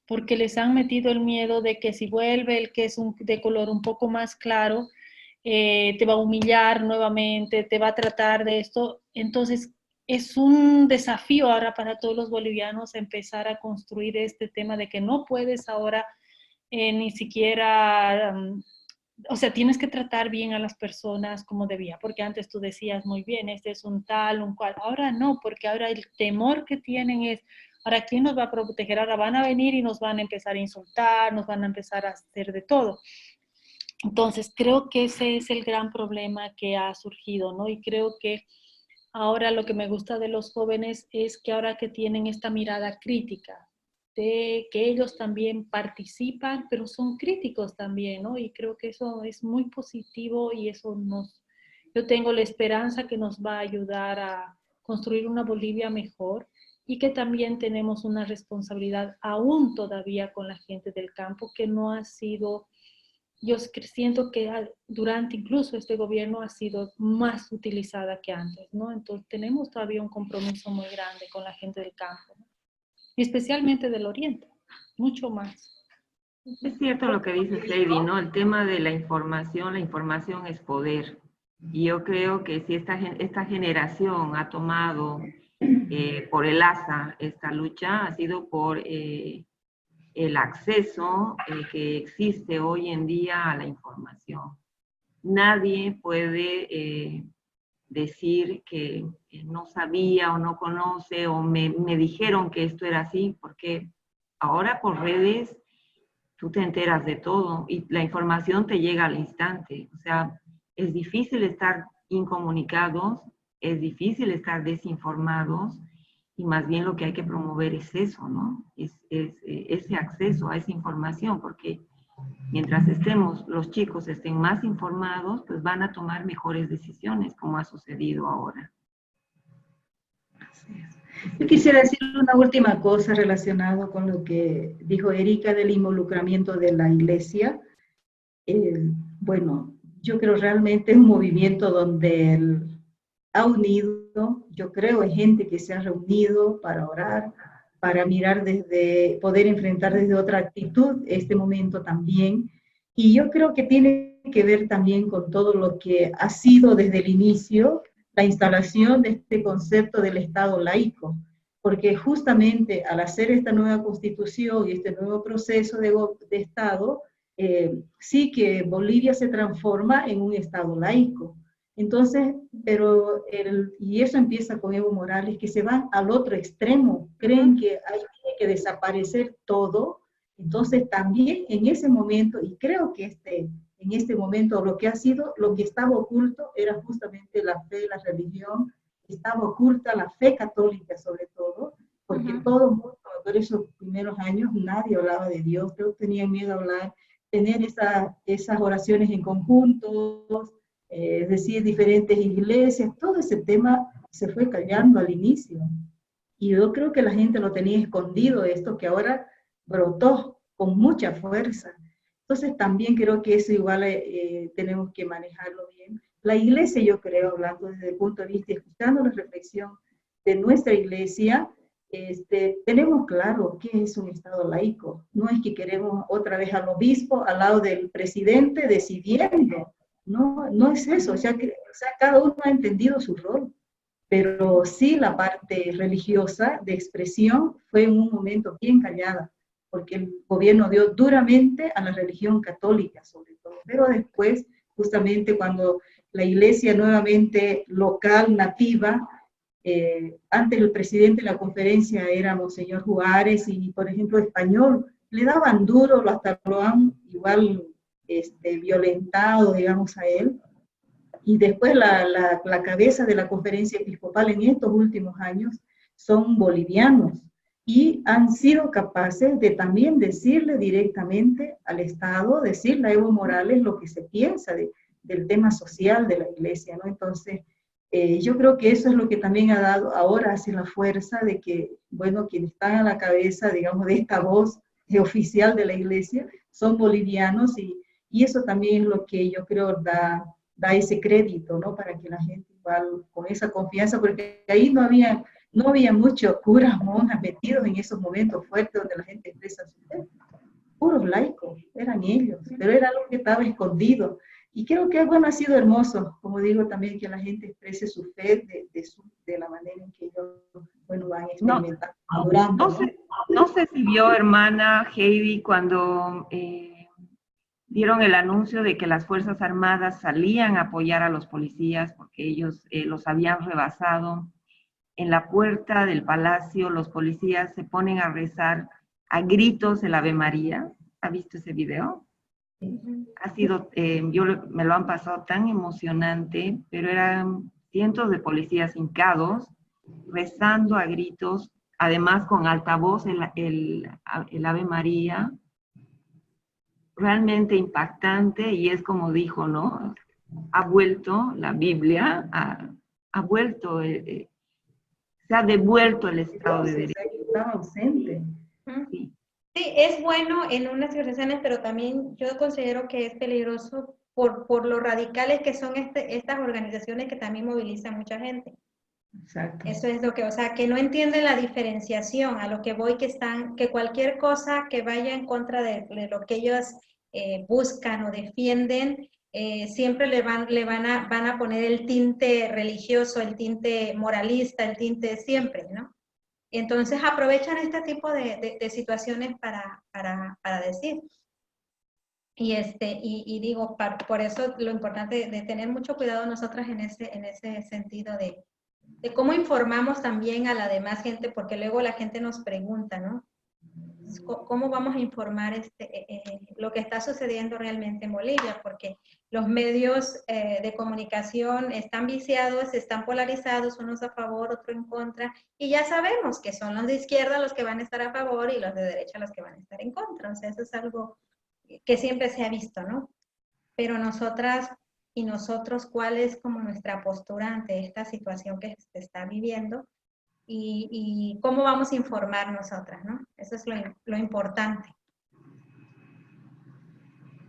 porque les han metido el miedo de que si vuelve el que es de color un poco más claro, te va a humillar nuevamente, te va a tratar de esto. Entonces, es un desafío ahora para todos los bolivianos empezar a construir este tema de que no puedes ahora ni siquiera... o sea, tienes que tratar bien a las personas como debía, porque antes tú decías muy bien, este es un tal, un cual. Ahora no, porque ahora el temor que tienen es, ahora ¿quién nos va a proteger? Ahora van a venir y nos van a empezar a insultar, nos van a empezar a hacer de todo. Entonces, creo que ese es el gran problema que ha surgido, ¿no? Y creo que ahora lo que me gusta de los jóvenes es que ahora que tienen esta mirada crítica, de que ellos también participan, pero son críticos también, ¿no? Y creo que eso es muy positivo y eso yo tengo la esperanza que nos va a ayudar a construir una Bolivia mejor y que también tenemos una responsabilidad aún todavía con la gente del campo que no ha sido, yo siento que durante incluso este gobierno ha sido más utilizada que antes, ¿no? Entonces tenemos todavía un compromiso muy grande con la gente del campo, ¿no? Y especialmente del oriente, mucho más. Es cierto lo que dice Heidi, ¿no? El tema de la información es poder. Y yo creo que si esta generación ha tomado por el asa esta lucha, ha sido por el acceso que existe hoy en día a la información. Nadie puede decir que no sabía o no conoce o me dijeron que esto era así, porque ahora por redes tú te enteras de todo y la información te llega al instante. O sea, es difícil estar incomunicados, es difícil estar desinformados y más bien lo que hay que promover es eso, ¿no? Es ese acceso a esa información, porque mientras los chicos estén más informados, pues van a tomar mejores decisiones, como ha sucedido ahora. Yo quisiera decir una última cosa relacionada con lo que dijo Erika del involucramiento de la iglesia. Bueno, yo creo realmente es un movimiento donde ha unido, yo creo, en gente que se ha reunido para orar, para mirar poder enfrentar desde otra actitud este momento también. Y yo creo que tiene que ver también con todo lo que ha sido desde el inicio la instalación de este concepto del Estado laico, porque justamente al hacer esta nueva constitución y este nuevo proceso de Estado, sí que Bolivia se transforma en un Estado laico. Entonces, y eso empieza con Evo Morales, que se van al otro extremo, creen que hay que desaparecer todo. Entonces también en ese momento, y creo que en este momento lo que estaba oculto era justamente la fe, la religión, estaba oculta la fe católica sobre todo, porque todo el mundo, por esos primeros años, nadie hablaba de Dios, todos tenían miedo a hablar, tener esas oraciones en conjuntos, es decir, diferentes iglesias, todo ese tema se fue callando al inicio. Y yo creo que la gente lo tenía escondido, esto que ahora brotó con mucha fuerza. Entonces también creo que eso igual tenemos que manejarlo bien. La iglesia, yo creo, hablando desde el punto de vista, escuchando la reflexión de nuestra iglesia, tenemos claro qué es un Estado laico. No es que queremos otra vez al obispo al lado del presidente decidiendo. No, no es eso. O sea, cada uno ha entendido su rol. Pero sí la parte religiosa de expresión fue en un momento bien callada, porque el gobierno dio duramente a la religión católica sobre todo. Pero después, justamente cuando la iglesia nuevamente local, nativa, antes el presidente de la conferencia era Monseñor Juárez y, por ejemplo, español, le daban duro, hasta lo han igual violentado, digamos, a él. Y después la cabeza de la conferencia episcopal en estos últimos años son bolivianos y han sido capaces de también decirle directamente al Estado, decirle a Evo Morales lo que se piensa del tema social de la iglesia, ¿no? Entonces, yo creo que eso es lo que también ha dado ahora hace la fuerza de que, bueno, quienes están a la cabeza, digamos, de esta voz oficial de la iglesia son bolivianos y eso también es lo que yo creo da ese crédito, ¿no? Para que la gente igual con esa confianza, porque ahí no había muchos curas, monjas metidos en esos momentos fuertes donde la gente expresa su fe. Puros laicos, eran ellos, pero era algo que estaba escondido. Y creo que, bueno, ha sido hermoso, como digo también, que la gente exprese su fe de la manera en que ellos, bueno, van experimentando. No sé si vio, hermana Heidi, cuando dieron el anuncio de que las Fuerzas Armadas salían a apoyar a los policías porque ellos los habían rebasado. En la puerta del palacio los policías se ponen a rezar a gritos el Ave María. ¿Ha visto ese video? Ha sido, me lo han pasado tan emocionante, pero eran cientos de policías hincados, rezando a gritos, además con altavoz el Ave María, realmente impactante, y es como dijo, ¿no? Ha vuelto la Biblia, ha vuelto, se ha devuelto el Estado de Derecho. Estaba ausente. Sí. Sí, es bueno en unas situaciones, pero también yo considero que es peligroso por lo radicales que son estas organizaciones que también movilizan mucha gente. Exacto. Eso es lo que, o sea, que no entienden la diferenciación, a lo que voy que cualquier cosa que vaya en contra de lo que ellos buscan o defienden, siempre van a poner el tinte religioso, el tinte moralista, el tinte siempre, ¿no? Y entonces aprovechan este tipo de situaciones para decir. Y digo, por eso lo importante de tener mucho cuidado nosotras en ese sentido de cómo informamos también a la demás gente, porque luego la gente nos pregunta, ¿no? ¿Cómo vamos a informar lo que está sucediendo realmente en Bolivia? Porque los medios de comunicación están viciados, están polarizados, unos a favor, otros en contra, y ya sabemos que son los de izquierda los que van a estar a favor y los de derecha los que van a estar en contra. O sea, eso es algo que siempre se ha visto, ¿no? Pero nosotras y nosotros, ¿cuál es como nuestra postura ante esta situación que se está viviendo? Y cómo vamos a informar nosotras, ¿no? Eso es lo importante.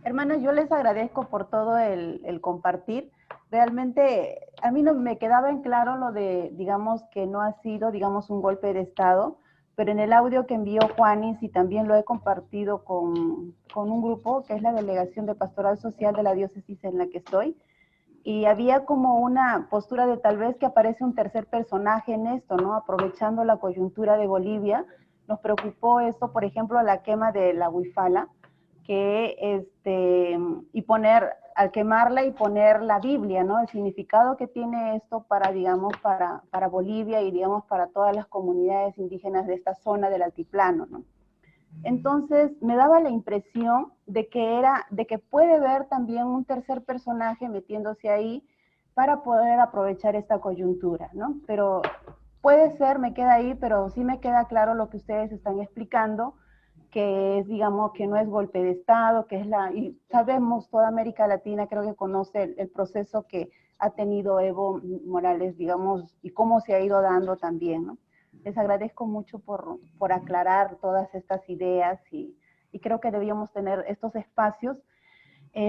Hermanas, yo les agradezco por todo el compartir. Realmente, a mí no me quedaba en claro lo de, digamos, que no ha sido, digamos, un golpe de Estado, pero en el audio que envió Juanis, y también lo he compartido con un grupo, que es la Delegación de Pastoral Social de la diócesis en la que estoy, y había como una postura de tal vez que aparece un tercer personaje en esto, ¿no? Aprovechando la coyuntura de Bolivia, nos preocupó esto, por ejemplo, la quema de la huifala, y poner, al quemarla y poner la Biblia, ¿no? El significado que tiene esto para, digamos, para Bolivia y, digamos, para todas las comunidades indígenas de esta zona del altiplano, ¿no? Entonces, me daba la impresión de que puede haber también un tercer personaje metiéndose ahí para poder aprovechar esta coyuntura, ¿no? Pero puede ser, me queda ahí, pero sí me queda claro lo que ustedes están explicando, que es, digamos, que no es golpe de Estado, que es y sabemos, toda América Latina creo que conoce el proceso que ha tenido Evo Morales, digamos, y cómo se ha ido dando también, ¿no? Les agradezco mucho por aclarar todas estas ideas y creo que debíamos tener estos espacios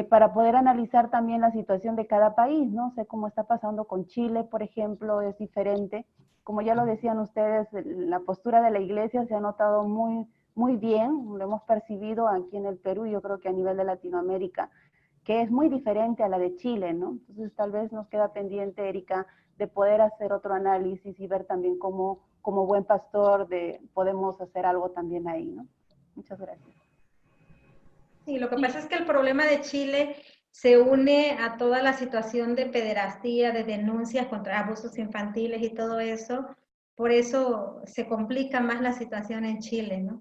para poder analizar también la situación de cada país, ¿no? Sé cómo está pasando con Chile, por ejemplo, es diferente. Como ya lo decían ustedes, la postura de la iglesia se ha notado muy bien, lo hemos percibido aquí en el Perú, yo creo que a nivel de Latinoamérica, que es muy diferente a la de Chile, ¿no? Entonces tal vez nos queda pendiente, Erika, de poder hacer otro análisis y ver también cómo, como buen pastor, podemos hacer algo también ahí, ¿no? Muchas gracias. Sí, lo que pasa es que el problema de Chile se une a toda la situación de pederastía, de denuncias contra abusos infantiles y todo eso. Por eso se complica más la situación en Chile, ¿no?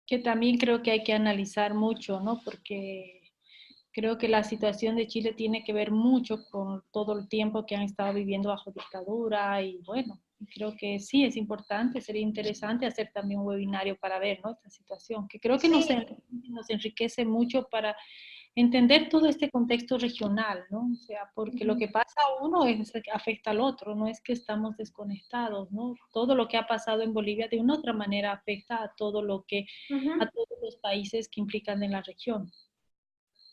Que también creo que hay que analizar mucho, ¿no? Porque creo que la situación de Chile tiene que ver mucho con todo el tiempo que han estado viviendo bajo dictadura y bueno, creo que sí es importante, sería interesante hacer también un webinario para ver, ¿no? Esta situación, que creo que Sí. nos enriquece mucho para entender todo este contexto regional, ¿no? O sea, porque lo que pasa a uno afecta al otro, no es que estamos desconectados, ¿no? Todo lo que ha pasado en Bolivia de una u otra manera afecta a todo a todos los países que implican en la región.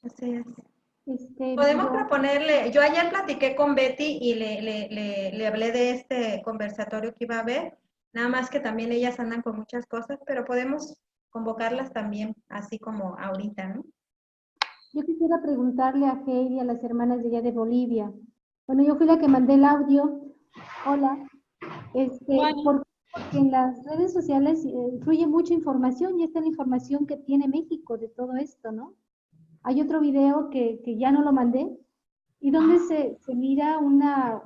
Así es. Este, Podemos yo- proponerle, yo ayer platiqué con Betty y le hablé de este conversatorio que iba a haber, nada más que también ellas andan con muchas cosas, pero podemos convocarlas también, así como ahorita, ¿no? Yo quisiera preguntarle a Heidi, a las hermanas de allá de Bolivia. Bueno, yo fui la que mandé el audio. Hola. Bueno. Porque en las redes sociales fluye mucha información y esta es la información que tiene México de todo esto, ¿no? Hay otro video que ya no lo mandé y donde se mira una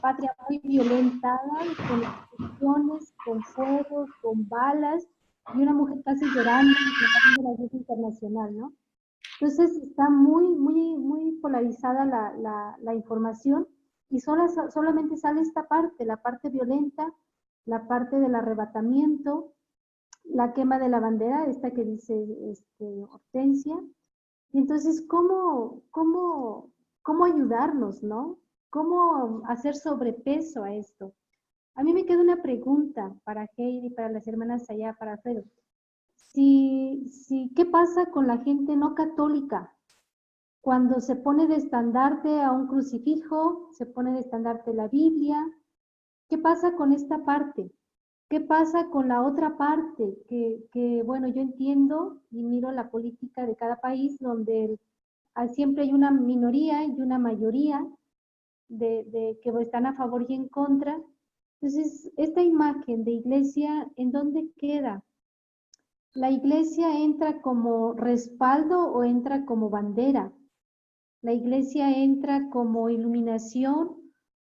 patria muy violentada, con explosiones, con fuegos, con balas y una mujer casi llorando en la guerra internacional, ¿no? Entonces está muy polarizada la información y solamente sale esta parte, la parte violenta, la parte del arrebatamiento, la quema de la bandera, esta que dice Hortensia. Y entonces, ¿cómo ayudarnos, no? ¿Cómo hacer sobrepeso a esto? A mí me queda una pregunta para Heidi, para las hermanas allá, para Alfredo. ¿Qué pasa con la gente no católica? Cuando se pone de estandarte a un crucifijo, se pone de estandarte la Biblia, ¿qué pasa con esta parte? ¿Qué pasa con la otra parte? Bueno, yo entiendo y miro la política de cada país donde siempre hay una minoría y una mayoría de que están a favor y en contra. Entonces, esta imagen de iglesia, ¿en dónde queda? ¿La iglesia entra como respaldo o entra como bandera? ¿La iglesia entra como iluminación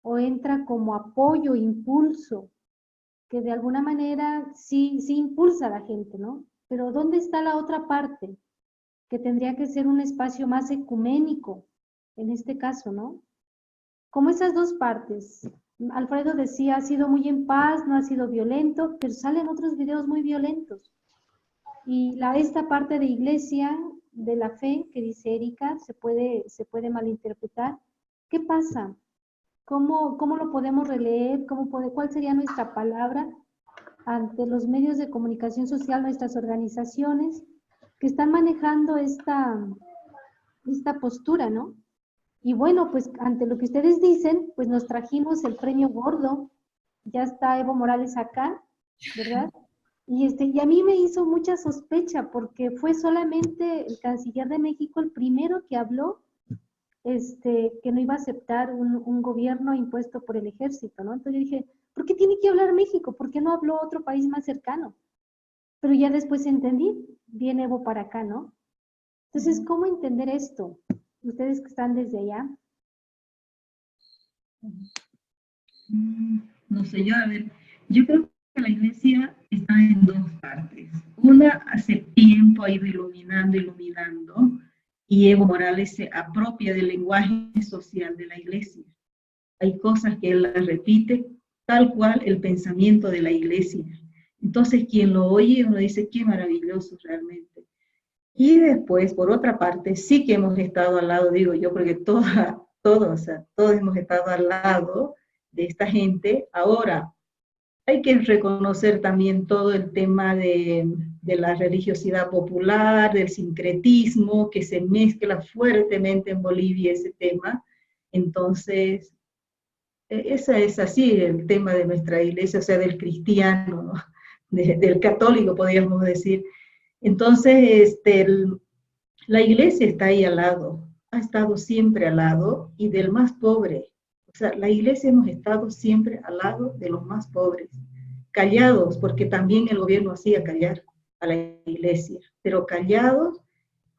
o entra como apoyo, impulso? Que de alguna manera sí impulsa a la gente, ¿no? Pero ¿dónde está la otra parte? Que tendría que ser un espacio más ecuménico, en este caso, ¿no? Como esas dos partes. Alfredo decía, ha sido muy en paz, no ha sido violento, pero salen otros videos muy violentos. Y esta parte de iglesia, de la fe, que dice Erika, se puede malinterpretar. ¿Qué pasa? ¿Cómo lo podemos releer? ¿Cuál sería nuestra palabra ante los medios de comunicación social, nuestras organizaciones que están manejando esta postura, ¿no? Y bueno, pues ante lo que ustedes dicen, pues nos trajimos el premio gordo, ya está Evo Morales acá, ¿verdad? Y a mí me hizo mucha sospecha porque fue solamente el canciller de México el primero que habló que no iba a aceptar un gobierno impuesto por el ejército, ¿no? Entonces yo dije, ¿por qué tiene que hablar México? ¿Por qué no habló otro país más cercano? Pero ya después entendí, viene Evo para acá, ¿no? Entonces, ¿cómo entender esto? Ustedes que están desde allá. No sé, a ver, yo creo que la iglesia está en dos partes. Una, hace tiempo ha ido iluminando, y Evo Morales se apropia del lenguaje social de la iglesia. Hay cosas que él las repite tal cual el pensamiento de la iglesia. Entonces, quien lo oye, uno dice, qué maravilloso realmente. Y después, por otra parte, sí que hemos estado al lado, digo yo, porque todos hemos estado al lado de esta gente. Ahora, hay que reconocer también todo el tema de la religiosidad popular, del sincretismo, que se mezcla fuertemente en Bolivia ese tema. Entonces, esa es así el tema de nuestra iglesia, o sea, del cristiano, ¿no? Del católico, podríamos decir. Entonces, la iglesia está ahí al lado, ha estado siempre al lado, y del más pobre. O sea, la iglesia hemos estado siempre al lado de los más pobres, callados, porque también el gobierno hacía callar a la iglesia, pero callados,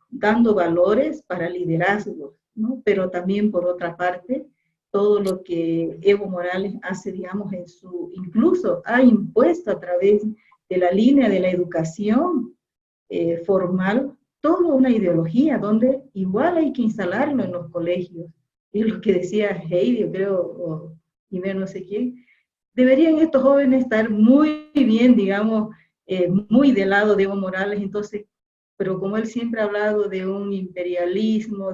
dando valores para liderazgos, ¿no? Pero también, por otra parte, todo lo que Evo Morales hace, digamos, incluso ha impuesto a través de la línea de la educación formal, toda una ideología donde igual hay que instalarlo en los colegios. Y lo que decía Heidi, creo, y no sé quién, deberían estos jóvenes estar muy bien, digamos, muy del lado de Evo Morales. Entonces, pero como él siempre ha hablado de un imperialismo,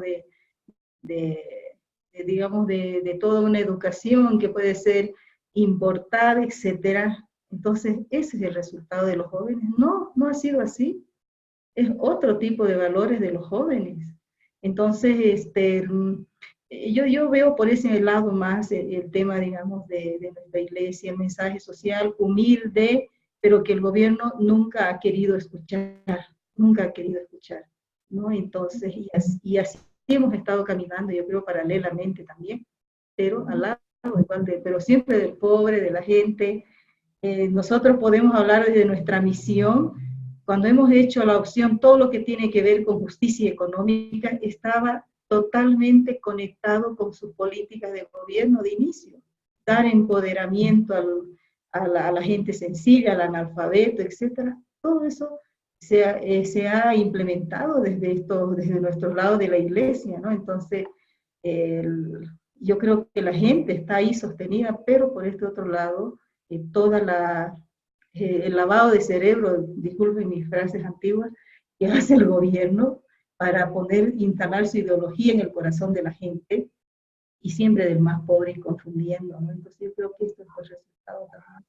digamos, de toda una educación que puede ser importada, etcétera. Entonces, ese es el resultado de los jóvenes. No, no ha sido así. Es otro tipo de valores de los jóvenes. Entonces, yo veo por ese lado más el tema, digamos, de nuestra iglesia, el mensaje social humilde, pero que el gobierno nunca ha querido escuchar, ¿no? Entonces, y así hemos estado caminando, yo creo, paralelamente también, pero al lado igual pero siempre del pobre, de la gente. Nosotros podemos hablar de nuestra misión. Cuando hemos hecho la opción, todo lo que tiene que ver con justicia económica estaba totalmente conectado con sus políticas de gobierno de inicio. Dar empoderamiento a la gente sencilla, al analfabeto, etc. Todo eso se ha implementado desde nuestro lado de la iglesia, ¿no? Entonces, yo creo que la gente está ahí sostenida, pero por este otro lado, el lavado de cerebro, disculpen mis frases antiguas, que hace el gobierno para instalar su ideología en el corazón de la gente, y siempre del más pobre y confundiendo, ¿no? Entonces yo creo que esto es el resultado también.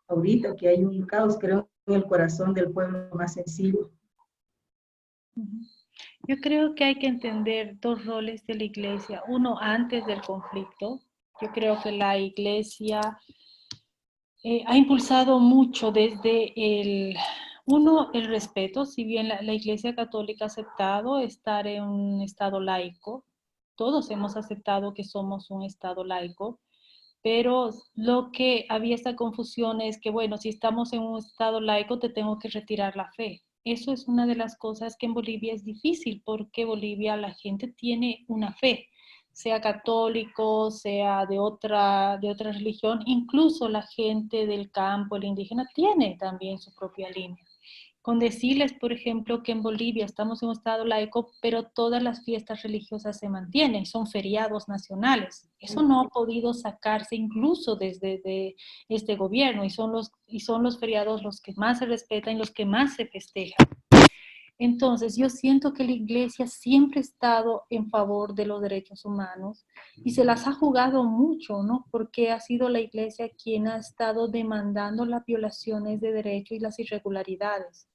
Ahorita que hay un caos, creo, en el corazón del pueblo más sencillo. Yo creo que hay que entender dos roles de la iglesia. Uno, antes del conflicto. Yo creo que la iglesia ha impulsado mucho desde el respeto. Si bien la iglesia católica ha aceptado estar en un estado laico, todos hemos aceptado que somos un estado laico, pero lo que había esta confusión es que, bueno, si estamos en un estado laico, te tengo que retirar la fe. Eso es una de las cosas que en Bolivia es difícil, porque Bolivia la gente tiene una fe, sea católico, sea de otra religión, incluso la gente del campo, el indígena, tiene también su propia línea. Con decirles, por ejemplo, que en Bolivia estamos en un estado laico, pero todas las fiestas religiosas se mantienen, son feriados nacionales. Eso no ha podido sacarse incluso desde este gobierno, y son los feriados los que más se respetan y los que más se festejan. Entonces, yo siento que la iglesia siempre ha estado en favor de los derechos humanos y se las ha jugado mucho, ¿no? Porque ha sido la iglesia quien ha estado demandando las violaciones de derechos y las irregularidades.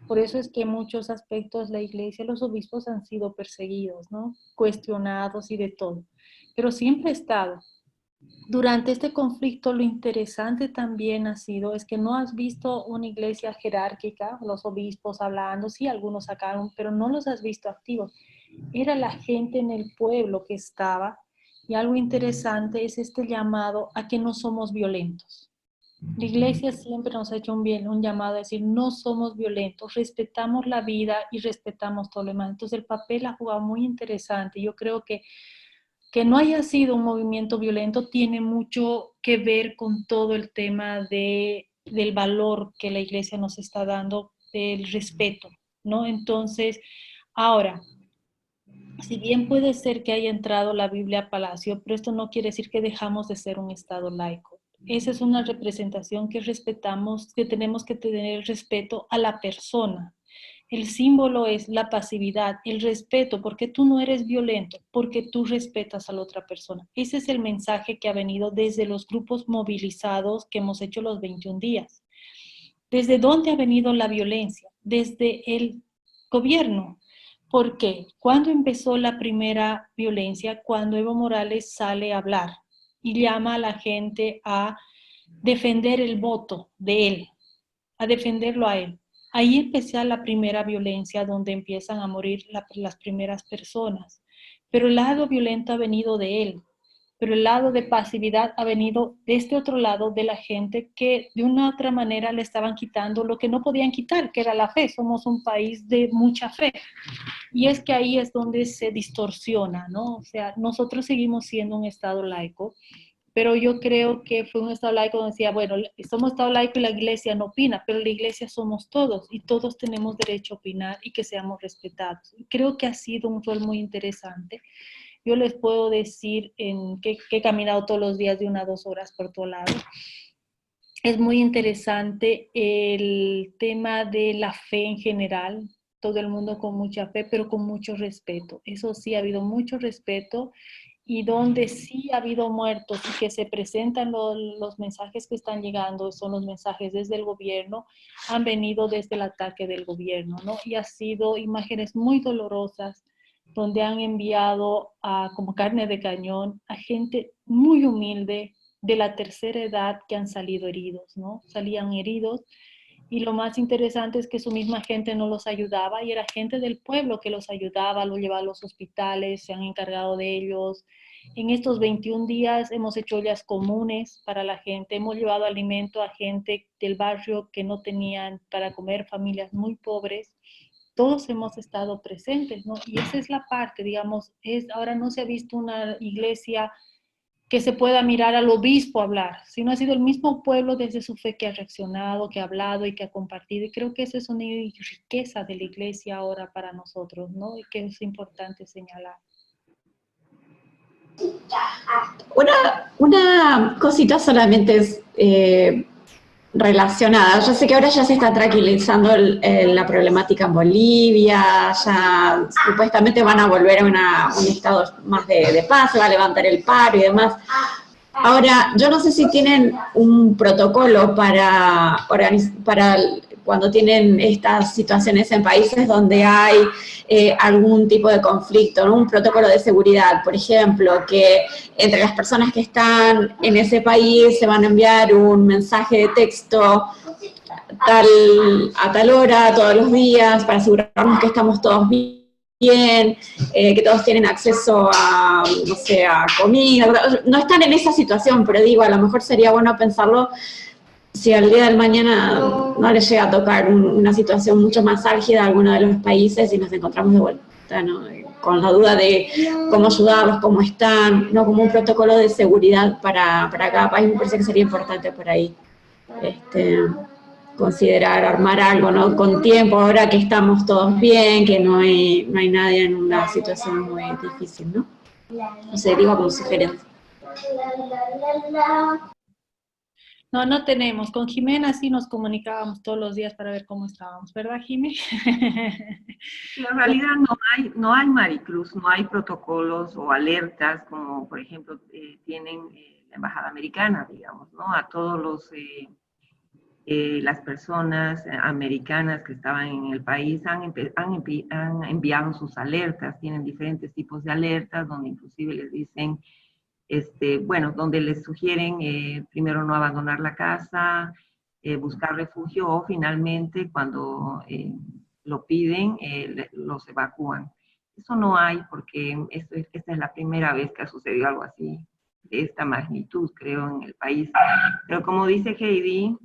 Por eso es que en muchos aspectos la iglesia, los obispos han sido perseguidos, ¿no? Cuestionados y de todo. Pero siempre ha estado. Durante este conflicto, lo interesante también ha sido es que no has visto una iglesia jerárquica, los obispos hablando, sí, algunos sacaron, pero no los has visto activos. era la gente en el pueblo que estaba, y algo interesante es este llamado a que no somos violentos. La iglesia siempre nos ha hecho un llamado a decir, no somos violentos, respetamos la vida y respetamos todo lo demás. Entonces el papel ha jugado muy interesante. Yo creo que no haya sido un movimiento violento tiene mucho que ver con todo el tema del valor que la iglesia nos está dando, del respeto, ¿no? Entonces, ahora, si bien puede ser que haya entrado la Biblia a Palacio, pero esto no quiere decir que dejamos de ser un Estado laico. Esa es una representación que respetamos, que tenemos que tener respeto a la persona. El símbolo es la pasividad, el respeto, porque tú no eres violento, porque tú respetas a la otra persona. Ese es el mensaje que ha venido desde los grupos movilizados que hemos hecho los 21 días. ¿Desde dónde ha venido la violencia? Desde el gobierno. ¿Por qué? ¿Cuándo empezó la primera violencia? Cuando Evo Morales sale a hablar y llama a la gente a defender el voto de él, a defenderlo a él. Ahí empezó la primera violencia donde empiezan a morir las primeras personas. Pero el lado violento ha venido de él. Pero el lado de pasividad ha venido de este otro lado de la gente que de una u otra manera le estaban quitando lo que no podían quitar, que era la fe. Somos un país de mucha fe. Y es que ahí es donde se distorsiona, ¿no? O sea, nosotros seguimos siendo un Estado laico, pero yo creo que fue un Estado laico donde decía, bueno, somos Estado laico y la iglesia no opina, pero la iglesia somos todos y todos tenemos derecho a opinar y que seamos respetados. Creo que ha sido un rol muy interesante. Yo les puedo decir que he caminado todos los días de 1 a 2 horas por todo lado. Es muy interesante el tema de la fe en general, todo el mundo con mucha fe, pero con mucho respeto. Eso sí, ha habido mucho respeto, y donde sí ha habido muertos y que se presentan los mensajes que están llegando, son los mensajes desde el gobierno, han venido desde el ataque del gobierno, ¿no? Y ha sido imágenes muy dolorosas, donde han enviado como carne de cañón a gente muy humilde, de la tercera edad, que han salido heridos, ¿no? Salían heridos, y lo más interesante es que su misma gente no los ayudaba, y era gente del pueblo que los ayudaba, los llevaba a los hospitales, se han encargado de ellos. En estos 21 días hemos hecho ollas comunes para la gente, hemos llevado alimento a gente del barrio que no tenían para comer, familias muy pobres. Todos hemos estado presentes, ¿no? Y esa es la parte, digamos, ahora no se ha visto una iglesia que se pueda mirar al obispo hablar, sino ha sido el mismo pueblo desde su fe que ha reaccionado, que ha hablado y que ha compartido. Y creo que esa es una riqueza de la iglesia ahora para nosotros, ¿no? Y que es importante señalar. Una cosita solamente es relacionada. Yo sé que ahora ya se está tranquilizando la problemática en Bolivia, ya supuestamente van a volver a un estado más de paz, se va a levantar el paro y demás. Ahora, yo no sé si tienen un protocolo para cuando tienen estas situaciones en países donde hay algún tipo de conflicto, ¿no? Un protocolo de seguridad, por ejemplo, que entre las personas que están en ese país se van a enviar un mensaje de texto a tal hora, todos los días, para asegurarnos que estamos todos bien, que todos tienen acceso a, no sé, a comida. No están en esa situación, pero digo, a lo mejor sería bueno pensarlo si al día del mañana no les llega a tocar una situación mucho más álgida a alguno de los países y nos encontramos de vuelta, ¿no? Con la duda de cómo ayudarlos, cómo están, ¿no? Como un protocolo de seguridad para cada país. Me parece que sería importante por ahí considerar armar algo, ¿no? Con tiempo, ahora que estamos todos bien, que no hay nadie en una situación muy difícil, ¿no? No sé, digo como sugerencia. No tenemos. Con Jimena sí nos comunicábamos todos los días para ver cómo estábamos, ¿verdad, Jimé? Sí, en realidad no hay, Maricruz, no hay protocolos o alertas como, por ejemplo, tienen la Embajada Americana, digamos, ¿no? A todos las personas americanas que estaban en el país han enviado sus alertas, tienen diferentes tipos de alertas donde inclusive les dicen, bueno, donde les sugieren primero no abandonar la casa, buscar refugio, o finalmente cuando lo piden, los evacúan. Eso no hay, porque esta es la primera vez que ha sucedido algo así, de esta magnitud, creo, en el país. Pero como dice Heidi,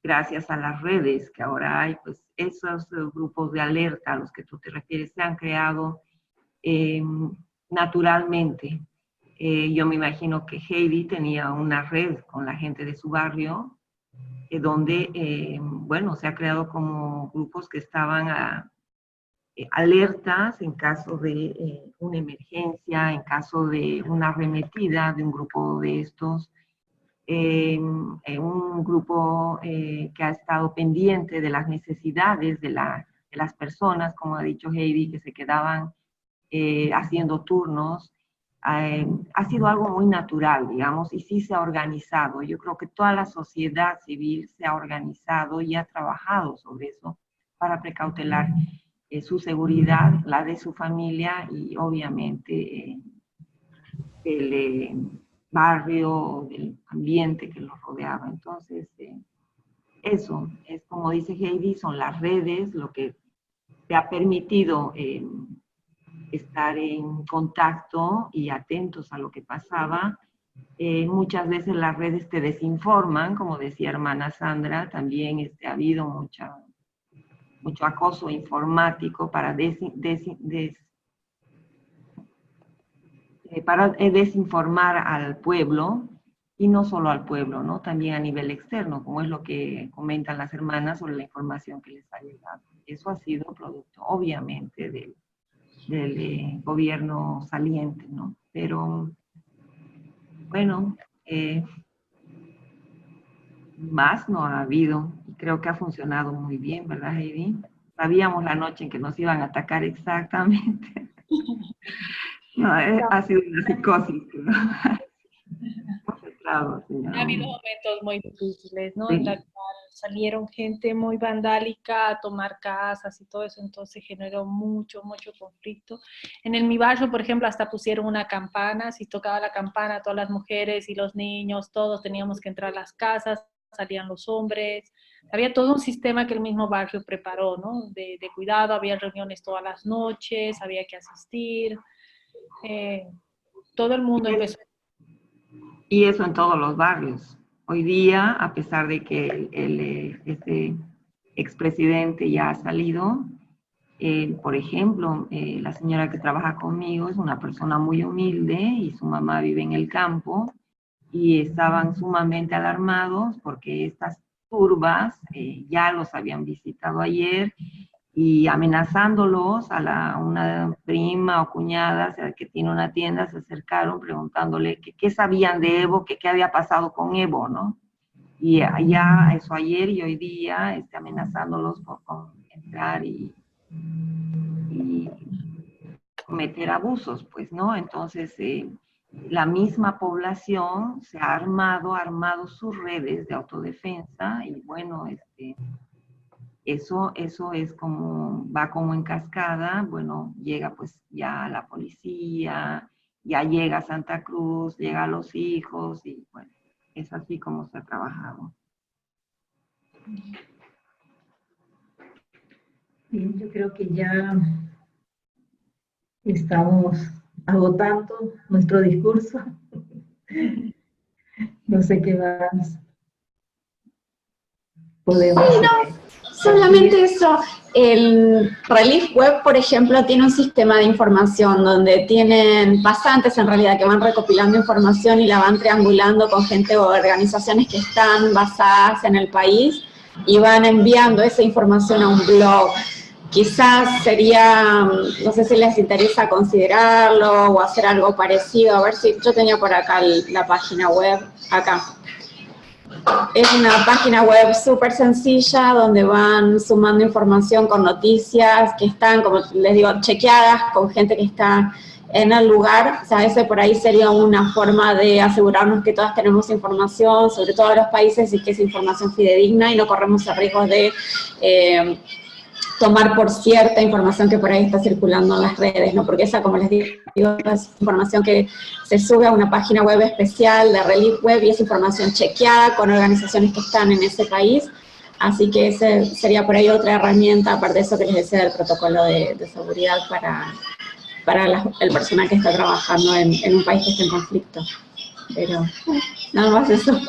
gracias a las redes que ahora hay, pues esos grupos de alerta a los que tú te refieres se han creado naturalmente. Yo me imagino que Heidi tenía una red con la gente de su barrio, donde, bueno, se ha creado como grupos que estaban alertas en caso de una emergencia, en caso de una arremetida de un grupo de estos, un grupo que ha estado pendiente de las necesidades de las personas, como ha dicho Heidi, que se quedaban haciendo turnos. Ha sido algo muy natural, digamos, y sí se ha organizado. Yo creo que toda la sociedad civil se ha organizado y ha trabajado sobre eso para precautelar su seguridad, la de su familia y obviamente el barrio, del ambiente que los rodeaba. Entonces, eso es como dice Heidi, son las redes lo que te ha permitido estar en contacto y atentos a lo que pasaba. Muchas veces las redes te desinforman, como decía hermana Sandra, también ha habido mucho acoso informático para desinformar al pueblo, y no solo al pueblo, ¿no? También a nivel externo, como es lo que comentan las hermanas sobre la información que les ha llegado. Eso ha sido producto, obviamente, del gobierno saliente, ¿no? Pero, bueno, más no ha habido, y creo que ha funcionado muy bien, ¿verdad, Heidi? Sabíamos la noche en que nos iban a atacar exactamente. No, ha sido una psicosis, ¿no? Ha habido momentos muy difíciles, ¿no? Sí. En la cual salieron gente muy vandálica a tomar casas y todo eso, entonces generó mucho conflicto. En mi barrio, por ejemplo, hasta pusieron una campana, si tocaba la campana, todas las mujeres y los niños, todos teníamos que entrar a las casas, salían los hombres. Había todo un sistema que el mismo barrio preparó, ¿no? De cuidado, había reuniones todas las noches, había que asistir. Todo el mundo empezó. Y eso en todos los barrios. Hoy día, a pesar de que este expresidente ya ha salido, por ejemplo, la señora que trabaja conmigo es una persona muy humilde y su mamá vive en el campo, y estaban sumamente alarmados porque estas turbas ya los habían visitado ayer y amenazándolos. Una prima o cuñada que tiene una tienda se acercaron preguntándole qué sabían de Evo, qué había pasado con Evo, ¿no? Y ya eso ayer y hoy día amenazándolos por entrar y cometer abusos, pues, ¿no? Entonces, la misma población se ha armado sus redes de autodefensa, y bueno, eso es como, va como en cascada. Bueno, llega pues ya la policía, ya llega Santa Cruz, llega a los hijos, y bueno, es así como se ha trabajado. Bien, yo creo que ya estamos agotando nuestro discurso. No sé qué más podemos hacer. Solamente eso. El Relief Web, por ejemplo, tiene un sistema de información donde tienen pasantes, en realidad, que van recopilando información y la van triangulando con gente o organizaciones que están basadas en el país y van enviando esa información a un blog. Quizás sería, no sé si les interesa considerarlo o hacer algo parecido. A ver si yo tenía por acá la página web, acá. Es una página web súper sencilla donde van sumando información con noticias que están, como les digo, chequeadas con gente que está en el lugar. O sea, ese por ahí sería una forma de asegurarnos que todas tenemos información sobre todos los países y que es información fidedigna y no corremos el riesgo de tomar por cierta información que por ahí está circulando en las redes, ¿no? Porque esa, como les digo, es información que se sube a una página web especial de Relief Web y es información chequeada con organizaciones que están en ese país. Así que ese sería por ahí otra herramienta, aparte de eso que les decía del protocolo de seguridad para el personal que está trabajando en un país que está en conflicto. Pero nada más eso.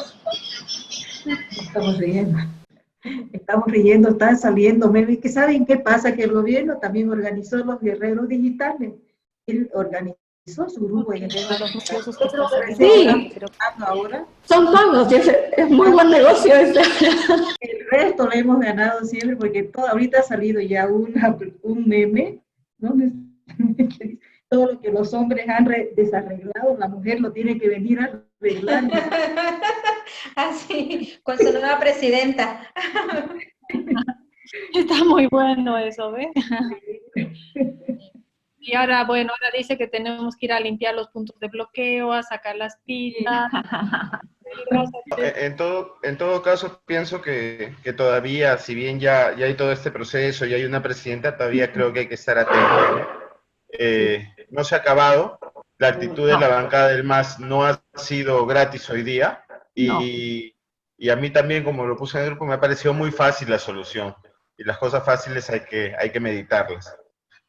Estamos riendo. Estamos riendo, están saliendo memes. ¿Que saben qué pasa? Que el gobierno también organizó los guerreros digitales. Él organizó su grupo de guerreros Los digitales. muchos que están Sí. saliendo pero Ahora, Son pagos, y es muy buen negocio ese. el resto lo hemos ganado siempre porque ahorita ha salido ya un meme, ¿no? Todo lo que los hombres han desarreglado, la mujer lo tiene que venir a arreglar. Así, con su nueva presidenta. está muy bueno eso, ¿ves? Y ahora, bueno, ahora dice que tenemos que ir a limpiar los puntos de bloqueo, a sacar las pistas. En todo caso, pienso que todavía, si bien ya hay todo este proceso y hay una presidenta, todavía creo que hay que estar atentos, ¿no? No se ha acabado, la actitud de la bancada del MAS no ha sido gratis hoy día, y a mí también, como lo puse en el grupo, me ha parecido muy fácil la solución, y las cosas fáciles hay que meditarlas.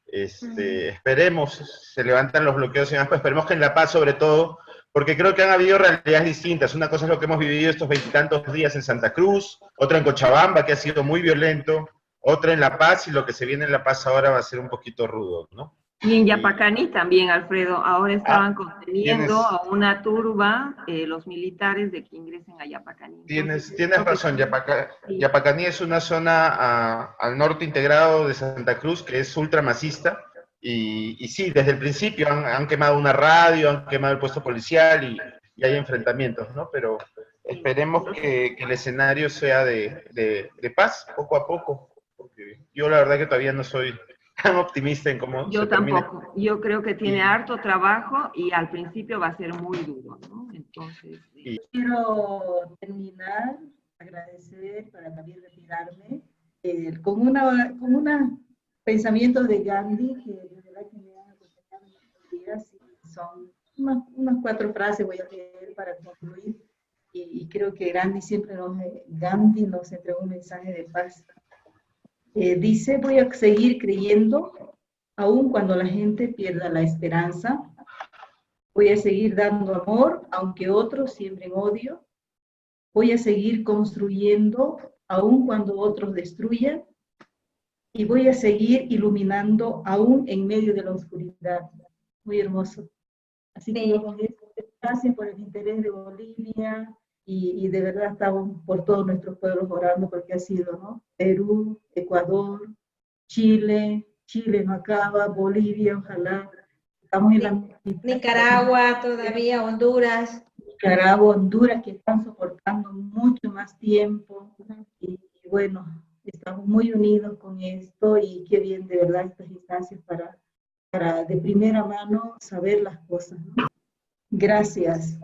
Esperemos, se levantan los bloqueos y demás, pues esperemos que en La Paz sobre todo, porque creo que han habido realidades distintas. Una cosa es lo que hemos vivido estos 20 y tantos días en Santa Cruz, otra en Cochabamba, que ha sido muy violento, otra en La Paz, y lo que se viene en La Paz ahora va a ser un poquito rudo, ¿no? Y en Yapacaní también, Alfredo, ahora estaban conteniendo a una turba los militares de que ingresen a Yapacaní. Tienes razón, Yapacaní es una zona al norte integrado de Santa Cruz que es ultramasista, y sí, desde el principio han quemado una radio, han quemado el puesto policial y hay enfrentamientos, ¿no? Pero esperemos que el escenario sea de paz, poco a poco, porque yo la verdad que todavía no soy tan optimista en cómo yo se termina. Tampoco. Yo creo que tiene harto trabajo y al principio va a ser muy duro, ¿no? Entonces... Quiero terminar, agradecer para también retirarme, con una pensamiento de Gandhi, que de verdad que me han acompañado en estos días, y son unas 4 frases, voy a leer para concluir, y creo que Gandhi nos entregó un mensaje de paz. Dice: voy a seguir creyendo, aun cuando la gente pierda la esperanza. Voy a seguir dando amor, aunque otros siembren odio. Voy a seguir construyendo, aun cuando otros destruyan. Y voy a seguir iluminando, aún en medio de la oscuridad. Muy hermoso. Así que gracias por el interés de Bolivia, y de verdad estamos por todos nuestros pueblos orando, porque ha sido, ¿no? Perú, Ecuador, Chile no acaba, Bolivia, ojalá. Estamos en la Nicaragua todavía, Honduras. Nicaragua, Honduras, que están soportando mucho más tiempo. Y bueno, estamos muy unidos con esto, y qué bien de verdad estas instancias para de primera mano saber las cosas, ¿no? Gracias.